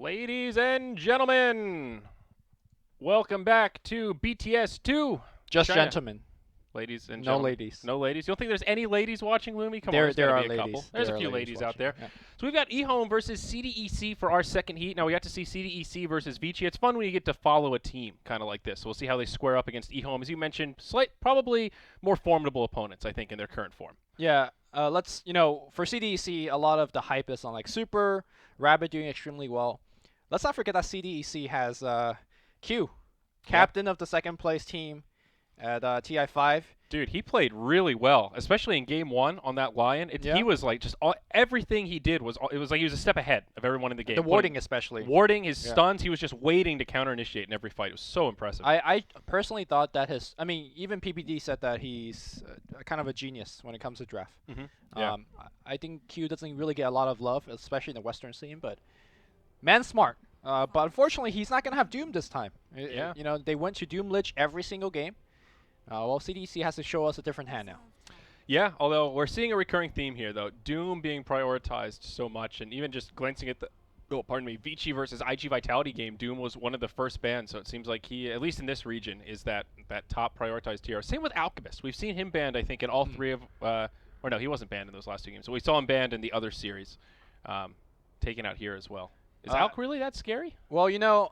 Ladies and gentlemen, welcome back to BTS 2. Just China. gentlemen. Ladies and No gentlemen. ladies. No ladies. You don't think there's any ladies watching Lumi? Come on, There there's gotta are be a ladies. couple. There's There a are few ladies ladies out there. watching, yeah. So we've got EHOME versus CDEC for our second heat. Now we got to see CDEC versus Vici. It's fun when you get to follow a team kind of like this. So we'll see how they square up against EHOME. As you mentioned, probably more formidable opponents, I think, in their current form. Yeah, for CDEC, a lot of the hype is on like Super, Rabbit doing extremely well. Let's not forget that CDEC has Q, captain of the second place team at TI5. Dude, he played really well, especially in game one on that Lion. He was like everything he did was like he was a step ahead of everyone in the game. The warding especially. Warding his stuns, he was just waiting to counter initiate in every fight. It was so impressive. I personally thought that even PPD said that he's kind of a genius when it comes to draft. Yeah. I think Q doesn't really get a lot of love, especially in the Western scene, but man's smart. But unfortunately, he's not going to have Doom this time. Yeah. They went to Doom Lich every single game. Well, CDC has to show us a different hand now. Yeah, although we're seeing a recurring theme here, though. Doom being prioritized so much, and even just glancing at the, Vici versus IG Vitality game, Doom was one of the first bans, so it seems like he, at least in this region, is that top prioritized tier. Same with Alchemist. We've seen him banned, I think, in all three of, or no, he wasn't banned in those last two games. So we saw him banned in the other series, taken out here as well. Is Alk really that scary? Well,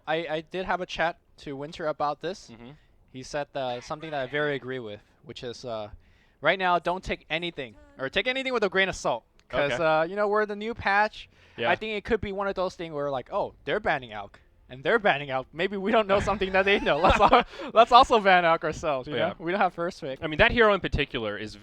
I did have a chat to Winter about this. He said something that I very agree with, which is right now don't take anything with a grain of salt, because we're the new patch. Yeah. I think it could be one of those things where like, oh, they're banning Alk and they're banning Alk. Maybe we don't know something that they know. Let's also ban Alk ourselves. You know? We don't have first pick. I mean, that hero in particular is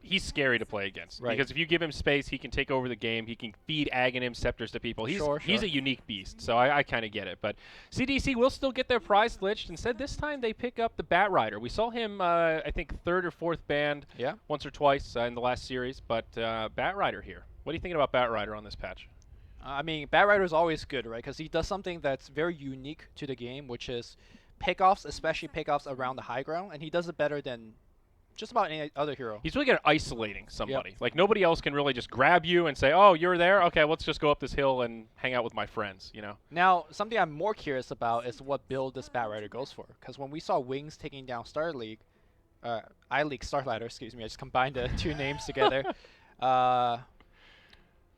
he's scary to play against. Right. Because if you give him space, he can take over the game. He can feed Aghanim scepters to people. He's a unique beast, so I kind of get it. But CDC will still get their prize glitched. Instead, this time they pick up the Bat Rider. We saw him, I think, third or fourth banned once or twice in the last series. But Bat Rider here. What are you thinking about Bat Rider on this patch? I mean, Bat Rider is always good, right? Because he does something that's very unique to the game, which is pickoffs, especially pickoffs around the high ground, and he does it better than just about any other hero. He's really good at isolating somebody. Yep. Like, nobody else can really just grab you and say, oh, you're there? Okay, let's just go up this hill and hang out with my friends, Now, something I'm more curious about is what build this Bat Rider goes for. Because when we saw Wings taking down iLeague Starlighter, excuse me, I just combined the two names together.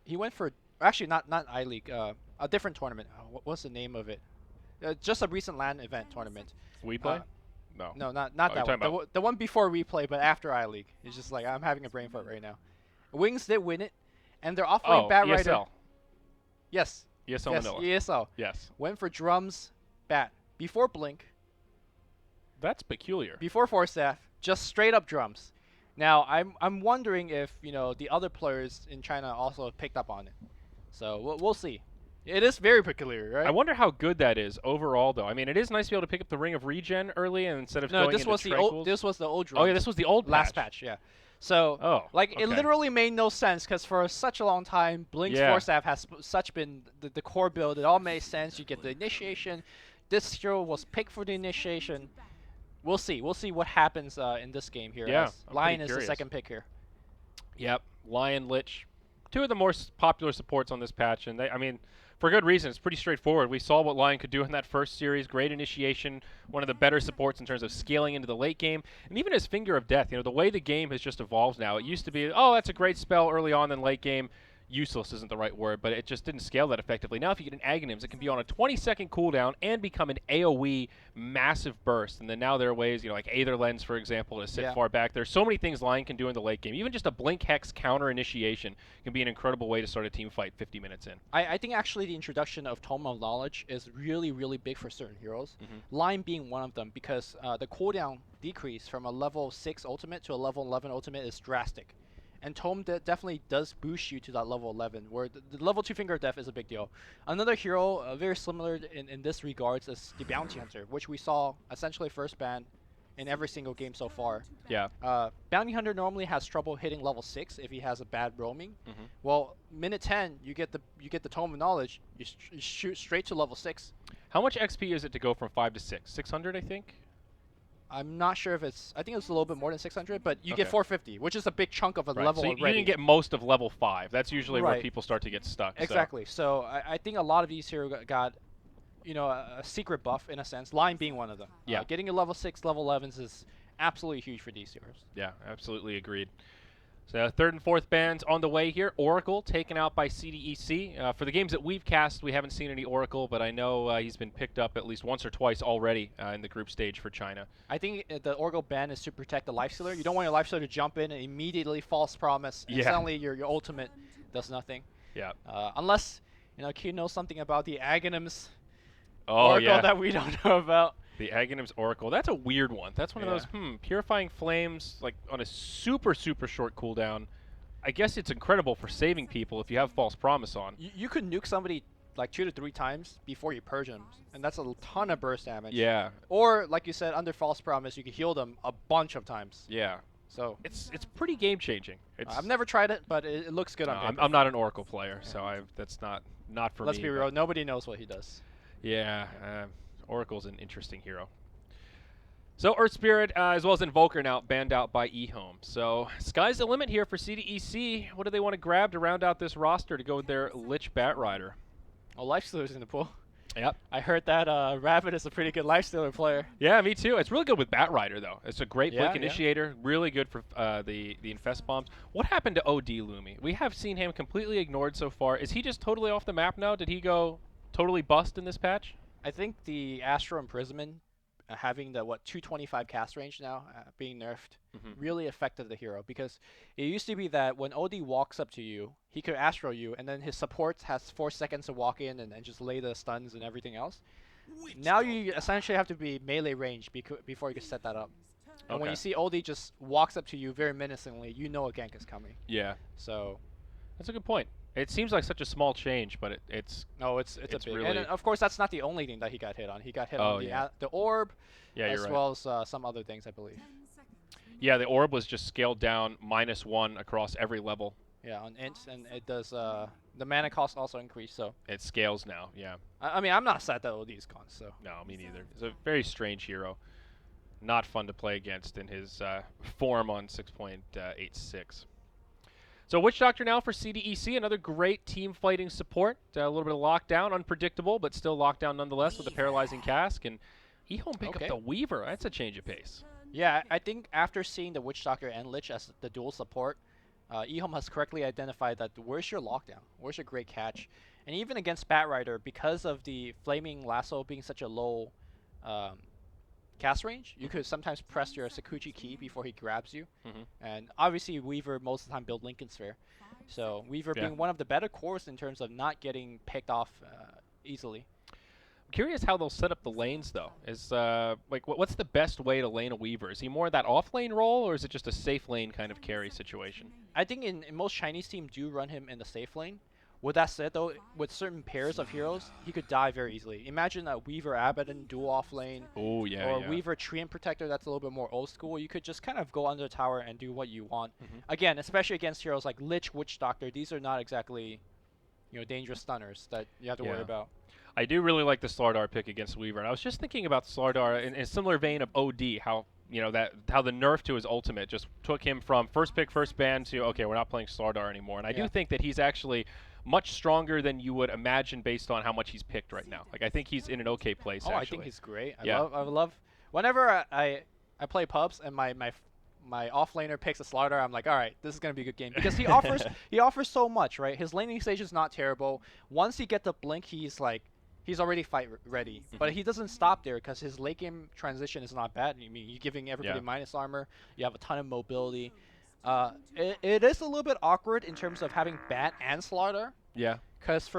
He went for, actually, not iLeague, a different tournament. What's the name of it? Just a recent LAN event tournament. We play? No, not that one. The one before Replay, but after iLeague. It's just like, I'm having a brain fart right now. Wings did win it, and they're offering Bat Rider. ESL. Yes. ESL Manila. ESL. Yes. Went for drums, Bat. Before Blink. That's peculiar. Before Force Staff, just straight up drums. Now, I'm wondering if, the other players in China also picked up on it. So, we'll see. It is very peculiar, right? I wonder how good that is overall, though. I mean, it is nice to be able to pick up the Ring of Regen early and instead of going into Tranquils. This was the old drum. Oh, yeah, this was the old last patch, yeah. So, it literally made no sense because for such a long time, Blink's Force Staff has been the core build. It all made sense. You get the initiation. This hero was picked for the initiation. We'll see. We'll see what happens in this game here. Yeah, Lion is the second pick here. Yep, Lion, Lich. Two of the more popular supports on this patch, and for good reason. It's pretty straightforward. We saw what Lion could do in that first series. Great initiation, one of the better supports in terms of scaling into the late game. And even his Finger of Death, the way the game has just evolved now. It used to be, oh, that's a great spell early on, then late game. Useless isn't the right word, but it just didn't scale that effectively. Now if you get an Aghanims, it can be on a 20-second cooldown and become an AoE massive burst. And then now there are ways, like Aether Lens, for example, to sit far back. There's so many things Lion can do in the late game. Even just a Blink Hex counter initiation can be an incredible way to start a team fight 50 minutes in. I think actually the introduction of Tome of Knowledge is really, really big for certain heroes. Lion being one of them, because the cooldown decrease from a level 6 ultimate to a level 11 ultimate is drastic. And Tome definitely does boost you to that level 11, where the level 2 Finger of Death is a big deal. Another hero very similar in this regards is the Bounty Hunter, which we saw essentially first ban in every single game so far. Yeah. Bounty Hunter normally has trouble hitting level 6 if he has a bad roaming. Well, minute 10, you get the Tome of Knowledge, you shoot straight to level 6. How much XP is it to go from 5 to 6? 600, I think? I'm not sure if it's. I think it's a little bit more than 600, but you Okay. get 450, which is a big chunk of a Right. level So you already. didn't get most of level 5. That's usually where Right. people start to get stuck. Exactly. So I think a lot of these here got, a secret buff in a sense. Line being one of them. Yeah. Getting a level 6, level 11s is absolutely huge for these heroes. Yeah, absolutely agreed. So third and fourth bands on the way here. Oracle taken out by CDEC. For the games that we've cast, we haven't seen any Oracle, but I know he's been picked up at least once or twice already in the group stage for China. I think the Oracle ban is to protect the Lifestealer. You don't want your Lifestealer to jump in and immediately false promise, and suddenly your ultimate does nothing. Yeah. Unless, Q knows something about the Aghanims Oh, Oracle yeah. that we don't know about. The Aghanim's Oracle. That's a weird one. That's one of those, Purifying Flames, like, on a super, super short cooldown. I guess it's incredible for saving people if you have False Promise on. You could nuke somebody like 2 to 3 times before you purge them, and that's a ton of burst damage. Yeah. Or, like you said, under False Promise, you can heal them a bunch of times. Yeah. So It's pretty game-changing. I've never tried it, but it looks good on paper. I'm not an Oracle player, so that's not for me. Let's be real. Nobody knows what he does. Yeah. Oracle's an interesting hero. So Earth Spirit, as well as Invoker, now banned out by EHOME. So sky's the limit here for CDEC. What do they want to grab to round out this roster to go with their Lich Bat Rider? Oh, Lifestealer's in the pool. Yep. I heard that Rabbit is a pretty good Lifestealer player. Yeah, me too. It's really good with Bat Rider, though. It's a great Yeah, Blink Initiator. Really good for the Infest Bombs. What happened to OD Lumi? We have seen him completely ignored so far. Is he just totally off the map now? Did he go totally bust in this patch? I think the Astro Imprisonment, having the 225 cast range now, being nerfed, really affected the hero, because it used to be that when OD walks up to you, he could Astro you, and then his support has 4 seconds to walk in and just lay the stuns and everything else. Now you essentially have to be melee range before you can set that up. And when you see OD just walks up to you very menacingly, you know a gank is coming. Yeah. So that's a good point. It seems like such a small change, but it's no, it's a big. Really, and of course, that's not the only thing that he got hit on. He got hit on the orb, as well as some other things, I believe. Yeah, the orb was just scaled down -1 across every level. Yeah, on int, and it does. The mana cost also increased, so it scales now. Yeah. I mean, I'm not sad that OD is gone. So no, me neither. It's a very strange hero. Not fun to play against in his form on 6.86. So Witch Doctor now for CDEC, another great team fighting support. A little bit of lockdown, unpredictable, but still lockdown nonetheless with the Paralyzing Cask. And EHOME pick up the Weaver. That's a change of pace. Yeah, I think after seeing the Witch Doctor and Lich as the dual support, EHOME has correctly identified that where's your lockdown? Where's your great catch? And even against Bat Rider, because of the Flaming Lasso being such a low cast range, you could sometimes press your Sakuchi key before he grabs you. And obviously Weaver most of the time build Lincoln Sphere. So Weaver being one of the better cores in terms of not getting picked off easily. I'm curious how they'll set up the lanes, though. Is what's the best way to lane a Weaver? Is he more that off-lane role, or is it just a safe lane kind of carry situation? I think in most Chinese teams do run him in the safe lane. With that said, though, with certain pairs of heroes, he could die very easily. Imagine a Weaver Abaddon dual off lane, or Weaver Treant Protector that's a little bit more old school. You could just kind of go under the tower and do what you want. Again, especially against heroes like Lich, Witch Doctor. These are not exactly, dangerous stunners that you have to worry about. I do really like the Slardar pick against Weaver, and I was just thinking about Slardar in a similar vein of OD, how the nerf to his ultimate just took him from first pick, first ban to okay, we're not playing Slardar anymore. And I do think that he's actually much stronger than you would imagine based on how much he's picked right now. Like I think he's in an okay place. Oh, actually. I think he's great. I love whenever I play pubs and my offlaner picks a Slardar, I'm like, all right, this is gonna be a good game because he offers so much, right? His laning stage is not terrible. Once he gets the blink, he's already fight ready. But he doesn't stop there because his late game transition is not bad. I mean, you're giving everybody minus armor. You have a ton of mobility. It is a little bit awkward in terms of having Bat and Slardar. Yeah. Because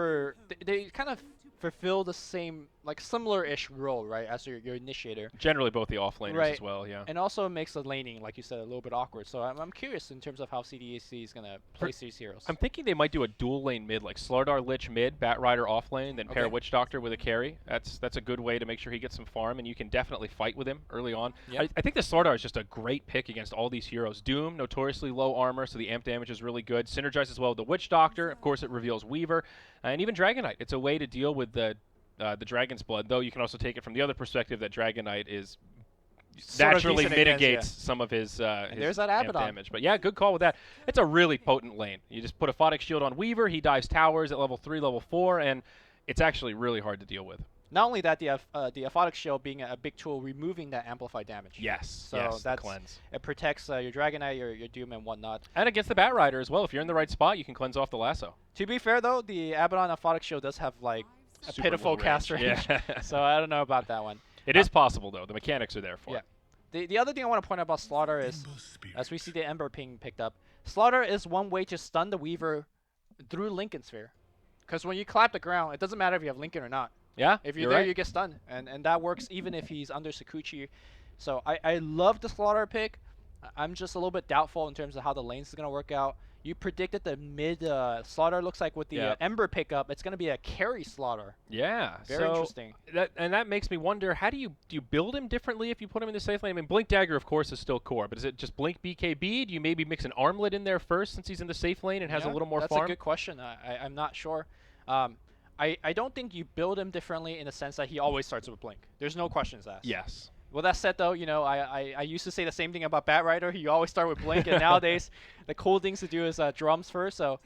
they kind of fulfill the same, similar-ish role, right, as your initiator. Generally both the offlaners as well, yeah. And also it makes the laning, like you said, a little bit awkward. So I'm curious in terms of how CDEC is going to place these heroes. I'm thinking they might do a dual lane mid, like Slardar Lich mid, Bat Rider off lane, then pair Witch Doctor with a carry. That's a good way to make sure he gets some farm, and you can definitely fight with him early on. Yep. I think the Slardar is just a great pick against all these heroes. Doom, notoriously low armor, so the amp damage is really good. Synergizes well with the Witch Doctor. Of course, it reveals Weaver. And even Dragonite. It's a way to deal with the Dragon's Blood, though you can also take it from the other perspective that Dragonite is sort of naturally decent against, mitigates yeah. some of his, There's that amp Abaddon. damage. But yeah, good call with that. It's a really potent lane. You just put a Photic Shield on Weaver, he dives towers at level 3, level 4, and it's actually really hard to deal with. Not only that, the Aphotic Shield being a big tool, removing that amplified damage. Yes, So yes, the that's cleanse. it protects your Dragon Knight, your Doom, and whatnot. And against the Bat Rider as well. If you're in the right spot, you can cleanse off the lasso. To be fair though, the Abaddon Aphotic Shield does have like a Super pitiful low cast range. Yeah. So I don't know about that one. It is possible, though. The mechanics are there for Yeah. it. The other thing I want to point out about Slaughter is, as we see the Ember ping picked up, Slaughter is one way to stun the Weaver through Lincoln Sphere. Because when you clap the ground, it doesn't matter if you have Lincoln or not. Yeah, If you're you're there, right. you get stunned. And that works even if he's under Sakuchi. So I love the Slaughter pick. I'm just a little bit doubtful in terms of how the lanes is going to work out. You predicted the mid Slaughter. Looks like with the Ember pickup, it's going to be a carry Slaughter. Yeah, Very so interesting. That makes me wonder, how do you build him differently if you put him in the safe lane? I mean, Blink Dagger, of course, is still core, but is it just Blink BKB? Do you maybe mix an Armlet in there first since he's in the safe lane and has a little more that's farm? That's a good question. I'm not sure. I don't think you build him differently in the sense that he always starts with Blink. There's no questions asked. Yes. Well, that said, though, I used to say the same thing about Bat Rider. You always start with Blink, and nowadays the cool things to do is drums first. So,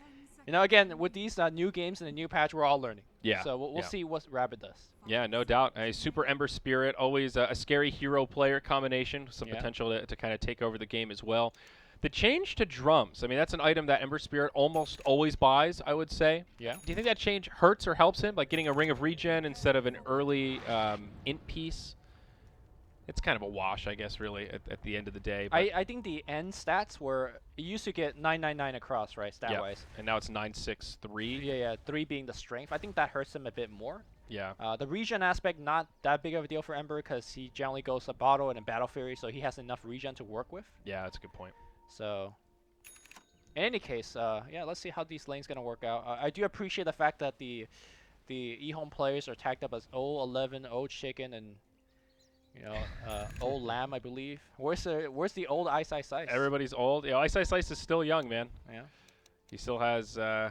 again, with these new games and the new patch, we're all learning. Yeah. So we'll see what Rabbit does. Yeah, no doubt. A Super Ember Spirit, always a scary hero player combination, some potential to kind of take over the game as well. The change to drums, I mean, that's an item that Ember Spirit almost always buys, I would say. Yeah. Do you think that change hurts or helps him, like getting a Ring of Regen instead of an early int piece? It's kind of a wash, I guess, really, at the end of the day. I think the end stats were, it used to get 999 across, right, stat-wise. And now it's 963. Yeah, 3 being the strength. I think that hurts him a bit more. Yeah. The regen aspect, not that big of a deal for Ember because he generally goes a Bottle and a Battle Fury, so he has enough regen to work with. Yeah, that's a good point. So, in any case, yeah, let's see how these lanes gonna work out. I do appreciate the fact that the EHOME players are tagged up as O11, O Chicken, and old Lamb, I believe. Where's the old Ice Ice Ice? Everybody's old. Yeah, Ice Ice Ice is still young, man. Yeah. He still has the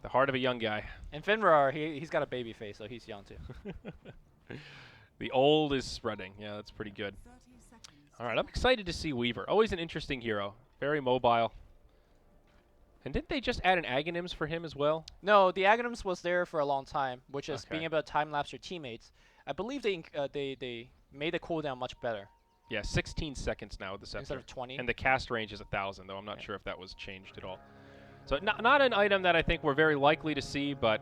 heart of a young guy. And Finrar, he's got a baby face, so he's young too. The old is spreading. Yeah, that's pretty good. All right, I'm excited to see Weaver. Always an interesting hero. Very mobile. And didn't they just add an Aghanims for him as well? No, the Aghanims was there for a long time, which is being able to time-lapse your teammates. I believe they made the cooldown much better. Yeah, 16 seconds now with the Scepter. Instead of 20. And the cast range is 1,000, though I'm not sure if that was changed at all. So not an item that I think we're very likely to see, but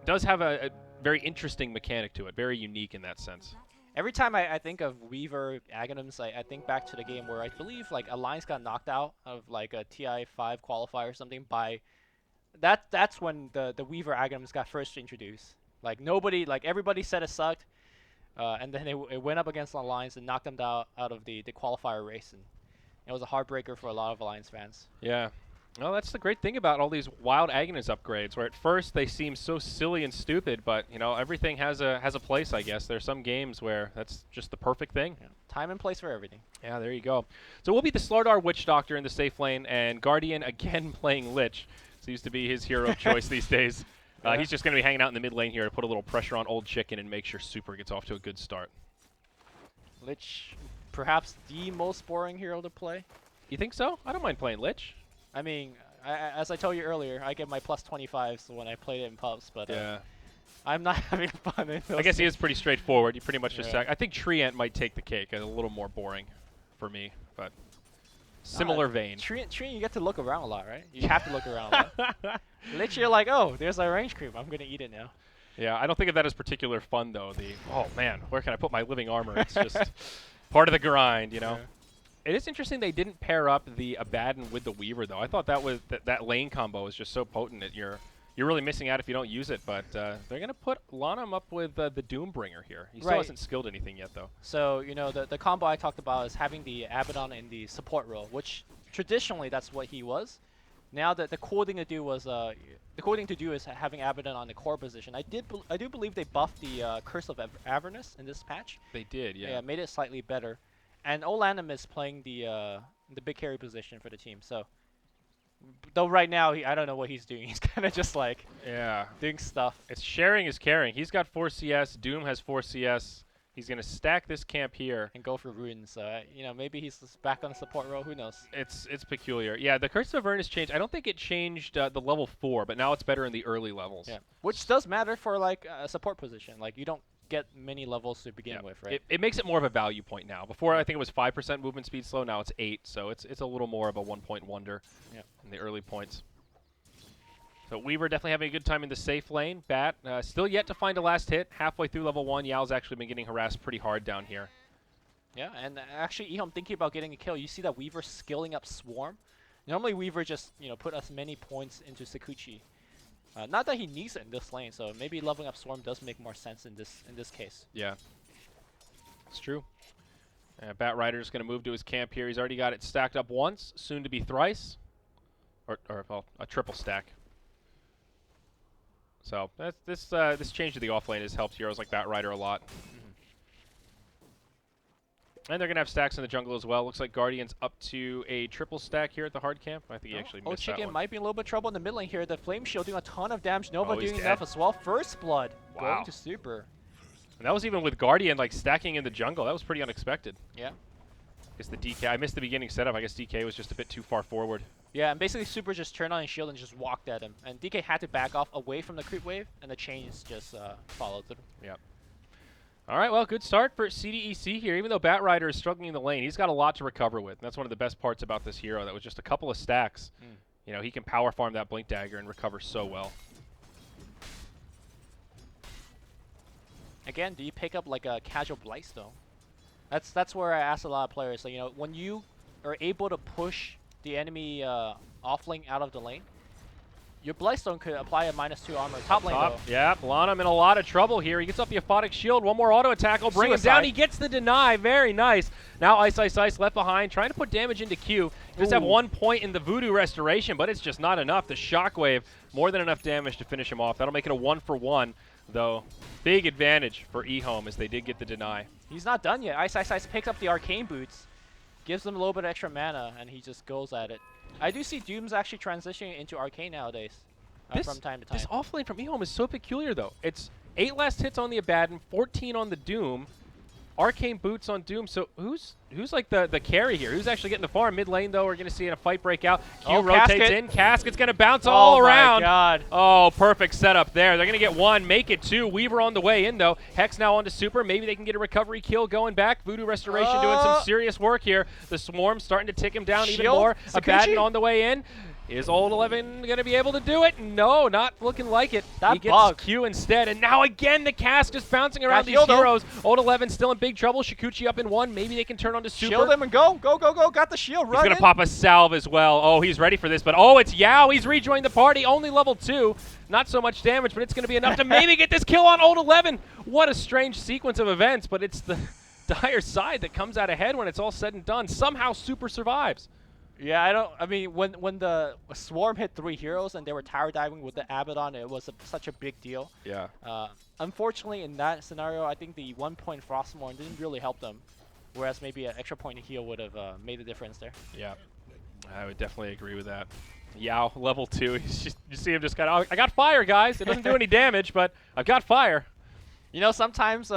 does have a very interesting mechanic to it. Very unique in that sense. Every time I think of Weaver Aghanims, I think back to the game where I believe like Alliance got knocked out of like a TI5 qualifier or something by... That's when the Weaver Aghanims got first introduced. Like everybody said it sucked. And then it went up against Alliance and knocked them out of the qualifier race, and it was a heartbreaker for a lot of Alliance fans. Yeah. Well, that's the great thing about all these wild Aghanis upgrades, where at first they seem so silly and stupid, but everything has a place, I guess. There's some games where that's just the perfect thing. Yeah. Time and place for everything. Yeah, there you go. So we'll be the Slardar Witch Doctor in the safe lane, and Guardian again playing Lich. Seems to be his hero of choice these days. He's just going to be hanging out in the mid lane here to put a little pressure on Old Chicken and make sure Super gets off to a good start. Lich, perhaps the most boring hero to play. You think so? I don't mind playing Lich. I mean, as I told you earlier, I get my plus 25s when I played it in pubs, but I'm not having fun in those I guess he is pretty straightforward. You pretty much just Yeah. I think Treant might take the cake. A little more boring for me, but similar vein. Treant, you get to look around a lot, right? You have to look around a lot. Lich, you're like, oh, there's a range creep. I'm going to eat it now. Yeah, I don't think of that as particular fun, though. Oh, man, where can I put my living armor? It's just part of the grind, Yeah. It is interesting they didn't pair up the Abaddon with the Weaver, though. I thought that was that lane combo is just so potent that you're really missing out if you don't use it. But they're going to put Lanham up with the Doombringer here. He still hasn't skilled anything yet, though. So, the combo I talked about is having the Abaddon in the support role, which traditionally that's what he was. Now the cool thing to do was is having Abaddon on the core position. I do believe they buffed the Curse of Avernus in this patch. They did, yeah. Yeah, made it slightly better. And Olanum is playing the big carry position for the team. So, though right now I don't know what he's doing. He's kind of just like doing stuff. It's sharing is caring. He's got 4 CS. Doom has 4 CS. He's going to stack this camp here. And go for runes. You know, maybe he's just back on the support role. Who knows? It's peculiar. Yeah, the Curse of Avernus changed. I don't think it changed the level 4, but now it's better in the early levels. Yeah, which does matter for like a support position. Like you don't get many levels to begin with, right? It makes it more of a value point now. Before I think it was 5% movement speed slow. Now it's 8, so it's a little more of a 1-point wonder in the early points. So Weaver definitely having a good time in the safe lane. Bat still yet to find a last hit. Halfway through level 1, Yao's actually been getting harassed pretty hard down here. Yeah, and actually, EHOME thinking about getting a kill. You see that Weaver skilling up Swarm. Normally, Weaver just put as many points into Sakuchi. Not that he needs it in this lane, so maybe leveling up Swarm does make more sense in this case. Yeah, it's true. Bat Rider's going to move to his camp here. He's already got it stacked up once, soon to be thrice, or well, a triple stack. So this change to the offlane has helped heroes like Bat Rider a lot. And they're going to have stacks in the jungle as well. Looks like Guardian's up to a triple stack here at the hard camp. I think he actually missed that Chicken one. might be in a little bit of trouble in the mid lane here. The Flame Shield doing a ton of damage. Nova he's doing dead. enough as well. First Blood Wow. going to Super. And that was even with Guardian like stacking in the jungle. That was pretty unexpected. Yeah. I guess the DK, I missed the beginning setup. I guess DK was just a bit too far forward. Yeah, and basically Super just turned on his shield and just walked at him. And DK had to back off away from the creep wave, and the chains just followed through. Yep. All right, well, good start for CDEC here. Even though Bat Rider is struggling in the lane, he's got a lot to recover with. And that's one of the best parts about this hero. That was just a couple of stacks. You know, he can power farm that Blink Dagger and recover so well. Again, do you pick up like a casual Blightstone? That's where I ask a lot of players. Like, when you are able to push the enemy off lane out of the lane, your Blightstone could apply a -2 armor. Top lane though. Yeah, Lanham in a lot of trouble here. He gets off the Aphotic Shield. One more auto attack will bring him down. He gets the deny. Very nice. Now Ice left behind, trying to put damage into Q. He does have 1 point in the Voodoo Restoration, but it's just not enough. The Shockwave, more than enough damage to finish him off. That'll make it a 1-for-1, though. Big advantage for EHOME as they did get the deny. He's not done yet. Ice picks up the Arcane Boots, gives him a little bit of extra mana, and he just goes at it. I do see Doom's actually transitioning into Arcane nowadays from time to time. This offlane from EHOME is so peculiar, though. It's 8 last hits on the Abaddon, 14 on the Doom, Arcane Boots on Doom. So who's like the carry here? Who's actually getting the farm? Mid lane, though, we're going to see a fight break out. Q rotates in. Casket's going to bounce all around. Oh, my God. Oh, perfect setup there. They're going to get 1, make it 2. Weaver on the way in, though. Hex now onto Super. Maybe they can get a recovery kill going back. Voodoo Restoration doing some serious work here. The Swarm starting to tick him down even more. Abaddon on the way in. Is Old 11 going to be able to do it? No, not looking like it. He gets Q instead. And now again, the Cask just bouncing around these heroes. Old 11 still in big trouble. Shikuchi up in 1. Maybe they can turn on to Super. Shield him and go. Go. Got the shield. He's going to pop a salve as well. Oh, he's ready for this. But oh, it's Yao. He's rejoined the party. Only level 2. Not so much damage, but it's going to be enough to maybe get this kill on Old 11. What a strange sequence of events. But it's the dire side that comes out ahead when it's all said and done. Somehow Super survives. Yeah, I mean, when the Swarm hit 3 heroes and they were tower diving with the Abaddon, it was such a big deal. Yeah. Unfortunately, in that scenario, I think the 1 point Frostmourne didn't really help them, whereas maybe an extra point heal would have made a difference there. Yeah, I would definitely agree with that. Yao, level 2. He's just, you see him just kind of, I got fire, guys. It doesn't do any damage, but I've got fire. You know, sometimes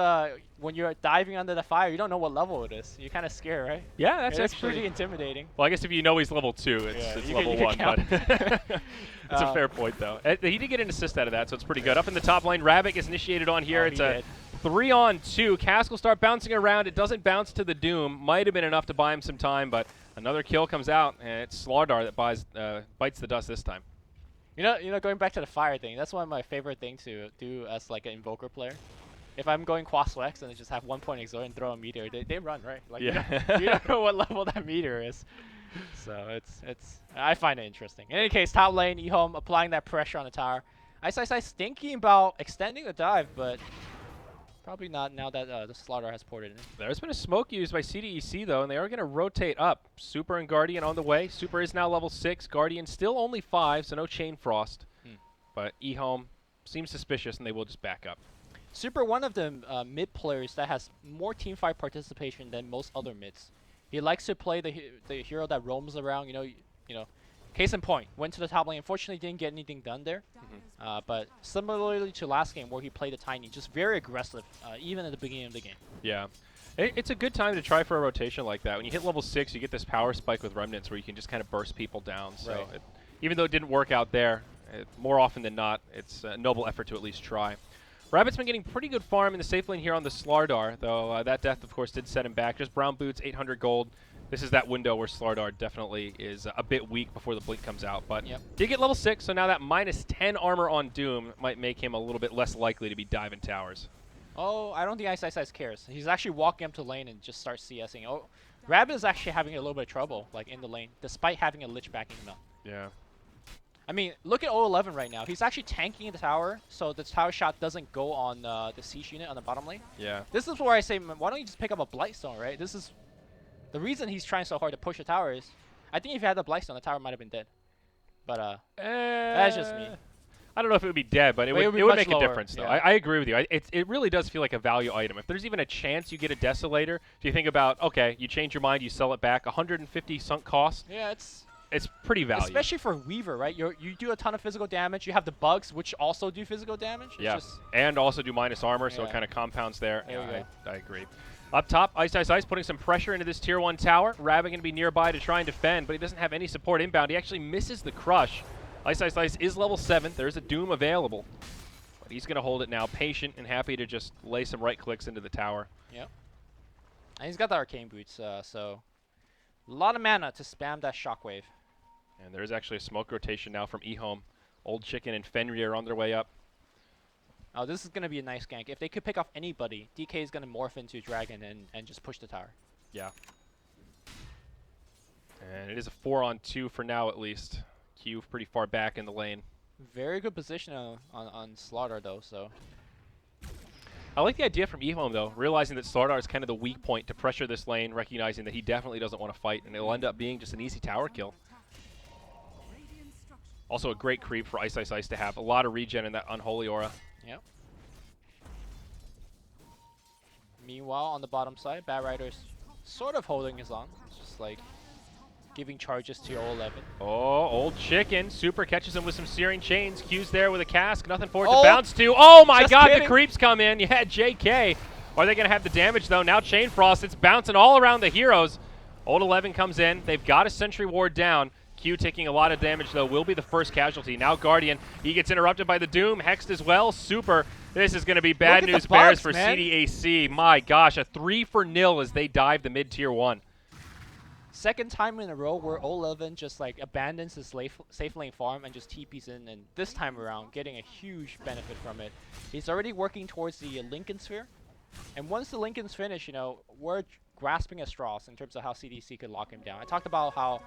when you're diving under the fire, you don't know what level it is. You're kind of scared, right? Yeah, that's actually pretty intimidating. Well, I guess if you know he's level 2, it's level 1. But it's a fair point, though. He did get an assist out of that, so it's pretty good. Up in the top lane, Rabbit gets initiated on here. It's a 3-on-2. Cask will start bouncing around. It doesn't bounce to the Doom. Might have been enough to buy him some time, but another kill comes out, and it's Slardar that bites the dust this time. You know, going back to the fire thing, that's one of my favorite things to do as like an Invoker player. If I'm going Quaswex and I just have 1 point Exort and throw a meteor, they run, right? Like, yeah. You don't know what level that meteor is. So I find it interesting. In any case, top lane, EHOME applying that pressure on the tower. Ice thinking about extending the dive, but probably not now that the Slaughter has ported in. There's been a smoke used by CDEC, though, and they are going to rotate up. Super and Guardian on the way. Super is now level 6. Guardian still only 5, so no Chain Frost. But EHOME seems suspicious, and they will just back up. Super, one of the mid players that has more teamfight participation than most other mids. He likes to play the hero that roams around. You know, Case in point, went to the top lane. Unfortunately, didn't get anything done there. But similarly to last game where he played a Tiny, just very aggressive, even at the beginning of the game. Yeah. It's a good time to try for a rotation like that. When you hit level 6, you get this power spike with Remnants where you can just kind of burst people down. So Right. even though it didn't work out there, more often than not, it's a noble effort to at least try. Rabbit's been getting pretty good farm in the safe lane here on the Slardar, though that death, of course, did set him back. Just brown boots, 800 gold. This is that window where Slardar definitely is a bit weak before the blink comes out. But did get level 6, so now that minus 10 armor on Doom might make him a little bit less likely to be diving towers. Oh, I don't think Ice cares. He's actually walking up to lane and just starts CSing. Oh, Rabbit is actually having a little bit of trouble, like in the lane, despite having a Lich backing him up. Yeah. I mean, look at 011 right now. He's actually tanking the tower, so the tower shot doesn't go on the siege unit on the bottom lane. Yeah. This is where I say, why don't you just pick up a Blightstone, right? This is the reason he's trying so hard to push the tower is, I think if he had the Blightstone, the tower might have been dead. But that's just me. I don't know if it would be dead, but it would make a difference, though. Yeah. I agree with you. It really does feel like a value item. If there's even a chance you get a Desolator, do you think about, okay, you change your mind, you sell it back, 150 sunk cost? Yeah, it's pretty value. Especially for Weaver, right? You do a ton of physical damage. You have the bugs, which also do physical damage. Yeah, and also do minus armor, so it kind of compounds there. I agree. Up top, Ice putting some pressure into this tier 1 tower. Rabbit going to be nearby to try and defend, but he doesn't have any support inbound. He actually misses the crush. Ice is level 7. There's a Doom available. But he's going to hold it now, patient and happy to just lay some right clicks into the tower. Yep. And he's got the Arcane Boots, so a lot of mana to spam that Shockwave. And there's actually a smoke rotation now from EHOME. Old Chicken and Fenrir are on their way up. Oh, this is going to be a nice gank. If they could pick off anybody, DK is going to morph into Dragon and just push the tower. Yeah. And it is a 4-on-2 for now, at least. Q pretty far back in the lane. Very good position on Slaughter, though, so. I like the idea from EHOME, though, realizing that Slardar is kind of the weak point to pressure this lane, recognizing that he definitely doesn't want to fight, and it'll end up being just an easy tower kill. Also a great creep for Ice to have. A lot of regen in that Unholy Aura. Yep. Meanwhile, on the bottom side, Bat Rider's sort of holding his own. It's just like giving charges to 011. Oh, Old Chicken. Super catches him with some Searing Chains. Q's there with a cask. Nothing for it to bounce to. Oh my god, the creeps come in. Yeah, JK. Are they going to have the damage, though? Now Chain Frost. It's bouncing all around the heroes. Old 11 comes in. They've got a Sentry Ward down. Q taking a lot of damage, though, will be the first casualty. Now Guardian, he gets interrupted by the Doom. Hexed as well. Super. This is going to be bad news bears for CDEC. My gosh, a 3-for-0 as they dive the mid-tier 1. Second time in a row where 011 just like abandons his safe lane farm and just TPs in, and this time around getting a huge benefit from it. He's already working towards the Lincoln Sphere, and once the Lincoln's finished, you know, we're grasping at straws in terms of how CDC could lock him down. I talked about how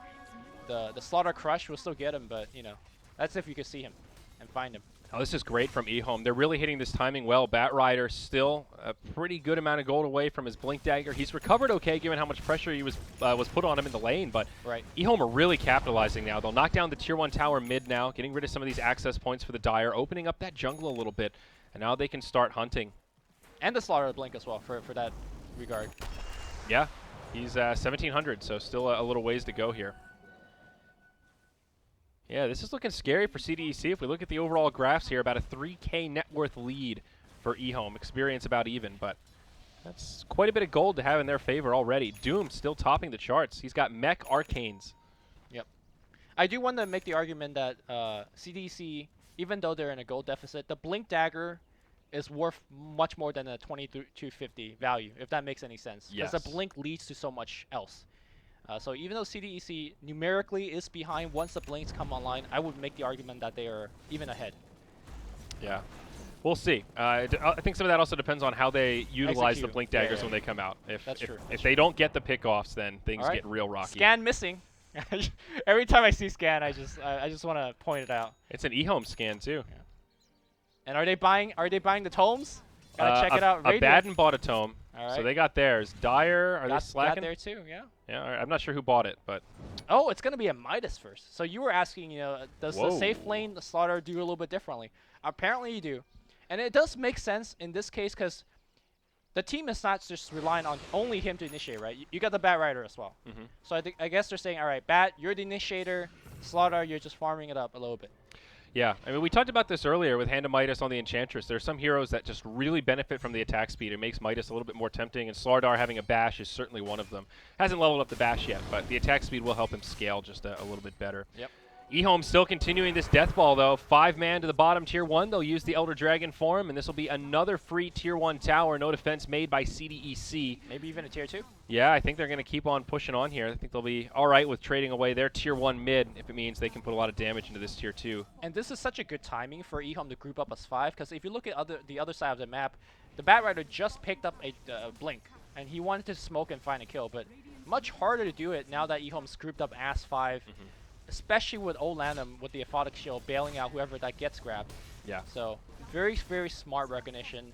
the Slaughter Crush will still get him, but you know, that's if you could see him and find him. Oh, this is great from EHOME. They're really hitting this timing well. Bat Rider still a pretty good amount of gold away from his Blink Dagger. He's recovered okay given how much pressure he was put on him in the lane, but EHOME are really capitalizing now. They'll knock down the tier 1 tower mid now, getting rid of some of these access points for the Dire, opening up that jungle a little bit, and now they can start hunting. And the Slaughter Blink as well for that regard. Yeah, he's 1700, so still a little ways to go here. Yeah, this is looking scary for CDEC. If we look at the overall graphs here, about a 3K net worth lead for EHOME. Experience about even, but that's quite a bit of gold to have in their favor already. Doom still topping the charts. He's got mech arcanes. Yep. I do want to make the argument that CDEC, even though they're in a gold deficit, the Blink Dagger is worth much more than a 2250 value, if that makes any sense. Yes. Because the Blink leads to so much else. So even though CDEC numerically is behind, once the Blinks come online, I would make the argument that they are even ahead. Yeah. We'll see. I think some of that also depends on how they utilize the Blink Daggers when they come out. If they don't get the pickoffs, then things get real rocky. Scan missing. Every time I see Scan, I just want to point it out. It's an EHOME scan too. Yeah. And are they buying the tomes? Gotta check it out. Abaddon bought a tome, All right. so they got theirs. Dire, are they slacking? Got there too, yeah. Yeah, all right. I'm not sure who bought it, but. Oh, it's gonna be a Midas first. So you were asking, you know, does the safe lane, the Slaughter, do a little bit differently? Apparently you do, and it does make sense in this case because the team is not just relying on only him to initiate, right? You got the Bat Rider as well. So I guess they're saying, all right, Bat, you're the initiator. Slaughter, you're just farming it up a little bit. Yeah, I mean, we talked about this earlier with Hand of Midas on the Enchantress. There are some heroes that just really benefit from the attack speed. It makes Midas a little bit more tempting, and Slardar having a bash is certainly one of them. Hasn't leveled up the bash yet, but the attack speed will help him scale just a little bit better. Yep. EHOME still continuing this death ball, though. 5-man to the bottom, Tier 1. They'll use the Elder Dragon form, and this will be another free Tier 1 tower. No defense made by CDEC. Maybe even a Tier 2? Yeah, I think they're going to keep on pushing on here. I think they'll be all right with trading away their Tier 1 mid if it means they can put a lot of damage into this Tier 2. And this is such a good timing for EHOME to group up as 5, because if you look at the other side of the map, the Bat Rider just picked up a Blink, and he wanted to smoke and find a kill, but much harder to do it now that EHOME's grouped up as 5. Especially with old Lanham with the Aphotic Shield bailing out whoever that gets grabbed. Yeah. So very, very smart recognition.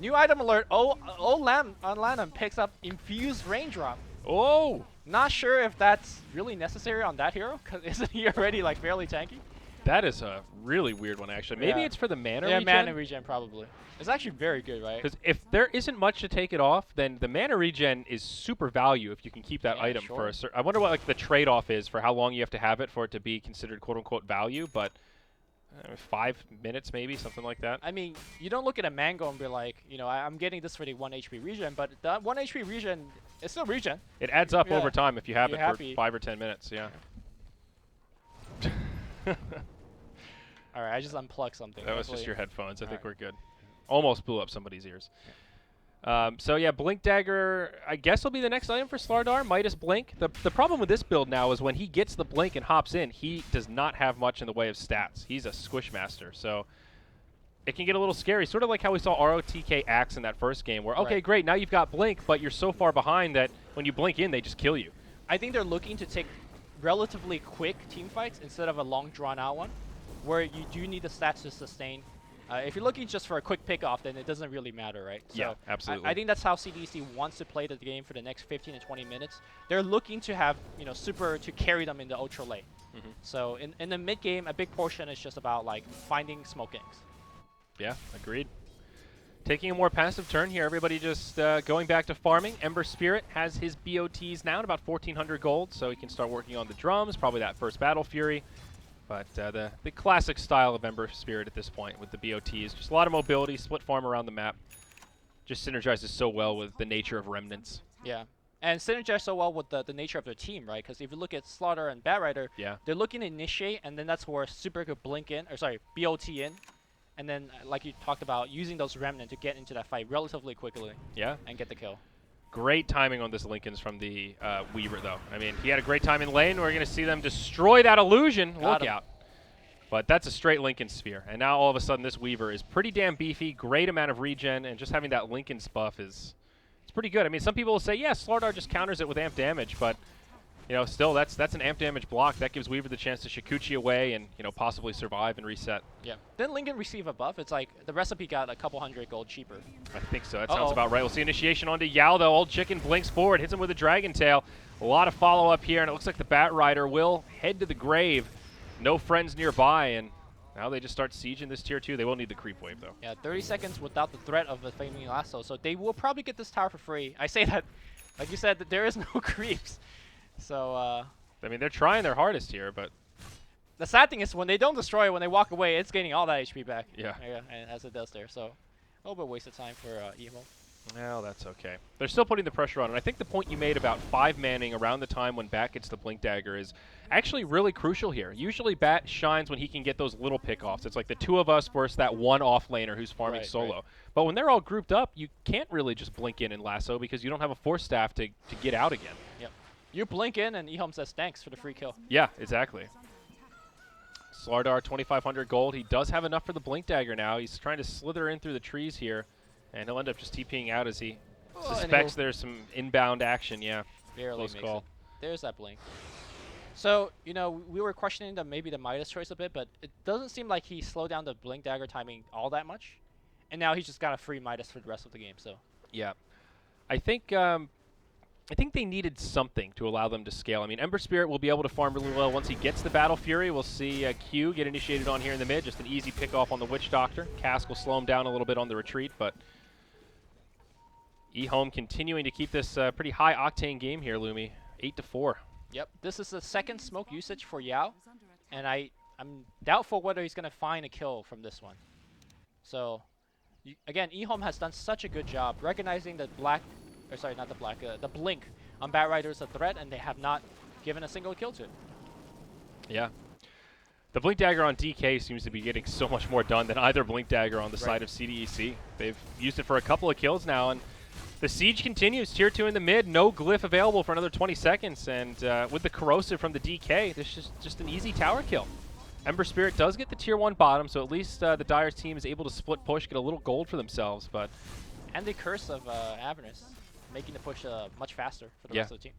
New item alert. Old Lanham picks up Infused Raindrop. Oh! Not sure if that's really necessary on that hero, because isn't he already like fairly tanky? That is a really weird one, actually. Maybe it's for the mana regen? Yeah, mana regen probably. It's actually very good, right? Because if there isn't much to take it off, then the mana regen is super value if you can keep that item for a certain... I wonder what like the trade-off is for how long you have to have it for it to be considered quote-unquote value, but 5 minutes maybe, something like that. I mean, you don't look at a Mango and be like, you know, I'm getting this for the 1 HP regen, but that 1 HP regen is still regen. It adds up over time if you have it happy. for 5 or 10 minutes, yeah. Alright, I just unplugged something. That was just your headphones. I think we're good. Almost blew up somebody's ears. So yeah, Blink Dagger, I guess will be the next item for Slardar. Midas Blink. The problem with this build now is when he gets the Blink and hops in, he does not have much in the way of stats. He's a squish master, so it can get a little scary. Sort of like how we saw ROTK Axe in that first game, where, okay, great, now you've got Blink, but you're so far behind that when you blink in, they just kill you. I think they're looking to take relatively quick team fights instead of a long drawn-out one, where you do need the stats to sustain. If you're looking just for a quick pick-off, then it doesn't really matter, right? So yeah, absolutely. I think that's how CDEC wants to play the game for the next 15 to 20 minutes. They're looking to have, you know, super to carry them in the ultra late. So in the mid game, a big portion is just about like finding smoke gangs. Yeah, agreed. Taking a more passive turn here, everybody just going back to farming. Ember Spirit has his BOTs now at about 1,400 gold, so he can start working on the drums, probably that first Battle Fury. But the classic style of Ember Spirit at this point with the BOTs. Just a lot of mobility, split farm around the map. Just synergizes so well with the nature of Remnants. Yeah. And synergize so well with the nature of their team, right? Because if you look at Slaughter and Bat Rider, they're looking to initiate, and then that's where Super could blink in, or sorry, BOT in. And then, like you talked about, using those Remnant to get into that fight relatively quickly. Yeah. And get the kill. Great timing on this Linken's from the Weaver, though. I mean, he had a great time in lane. We're going to see them destroy that illusion. Look out. But that's a straight Linken's Sphere. And now, all of a sudden, this Weaver is pretty damn beefy, great amount of regen, and just having that Linken's buff is it's pretty good. I mean, some people will say, yeah, Slardar just counters it with amp damage, but, you know, still, that's an amp damage block. That gives Weaver the chance to Shikuchi away and, you know, possibly survive and reset. Yeah. Didn't Linken receive a buff? It's like the recipe got a couple hundred gold cheaper. I think so. That sounds about right. We'll see initiation onto Yao, though. Old Chicken blinks forward, hits him with a Dragon Tail. A lot of follow-up here, and it looks like the Bat Rider will head to the grave. No friends nearby, and now they just start sieging this tier 2. They will need the creep wave, though. Yeah, 30 seconds without the threat of a Flaming Lasso, so they will probably get this tower for free. I say that, like you said, that there is no creeps. So, I mean, they're trying their hardest here, but the sad thing is when they don't destroy it, when they walk away, it's gaining all that HP back. Yeah. And as it does there. So, a little bit waste of time for EHOME. Well, that's okay. They're still putting the pressure on, and I think the point you made about 5-manning around the time when Bat gets the Blink Dagger is actually really crucial here. Usually Bat shines when he can get those little pickoffs. It's like the two of us versus that one off-laner who's farming solo. Right. But when they're all grouped up, you can't really just blink in and lasso because you don't have a force staff to get out again. Yep. You blink in, and EHOME says thanks for the free kill. Yeah, exactly. Slardar, 2,500 gold. He does have enough for the Blink Dagger now. He's trying to slither in through the trees here. And he'll end up just TPing out as he suspects there's some inbound action. Yeah, barely close call. There's that blink. So, you know, we were questioning maybe the Midas choice a bit, but it doesn't seem like he slowed down the Blink Dagger timing all that much. And now he's just got a free Midas for the rest of the game. So yeah, I think they needed something to allow them to scale. I mean, Ember Spirit will be able to farm really well once he gets the Battle Fury. We'll see Q get initiated on here in the mid. Just an easy pick off on the Witch Doctor. Cask will slow him down a little bit on the retreat, but EHOME continuing to keep this pretty high octane game here, Lumi. 8-4. Yep, this is the second smoke usage for Yao. and I'm doubtful whether he's gonna find a kill from this one. So, again, EHOME has done such a good job recognizing the black, or sorry, not the black, the blink on Batrider is a threat, and they have not given a single kill to it. Yeah. The Blink Dagger on DK seems to be getting so much more done than either Blink Dagger on the side of CDEC. They've used it for a couple of kills now, and the siege continues. Tier 2 in the mid, no glyph available for another 20 seconds, and with the corrosive from the DK, this is just an easy tower kill. Ember Spirit does get the tier 1 bottom, so at least the Dyer's team is able to split push, get a little gold for themselves, but... And the Curse of Avernus, making the push much faster for the rest of the team.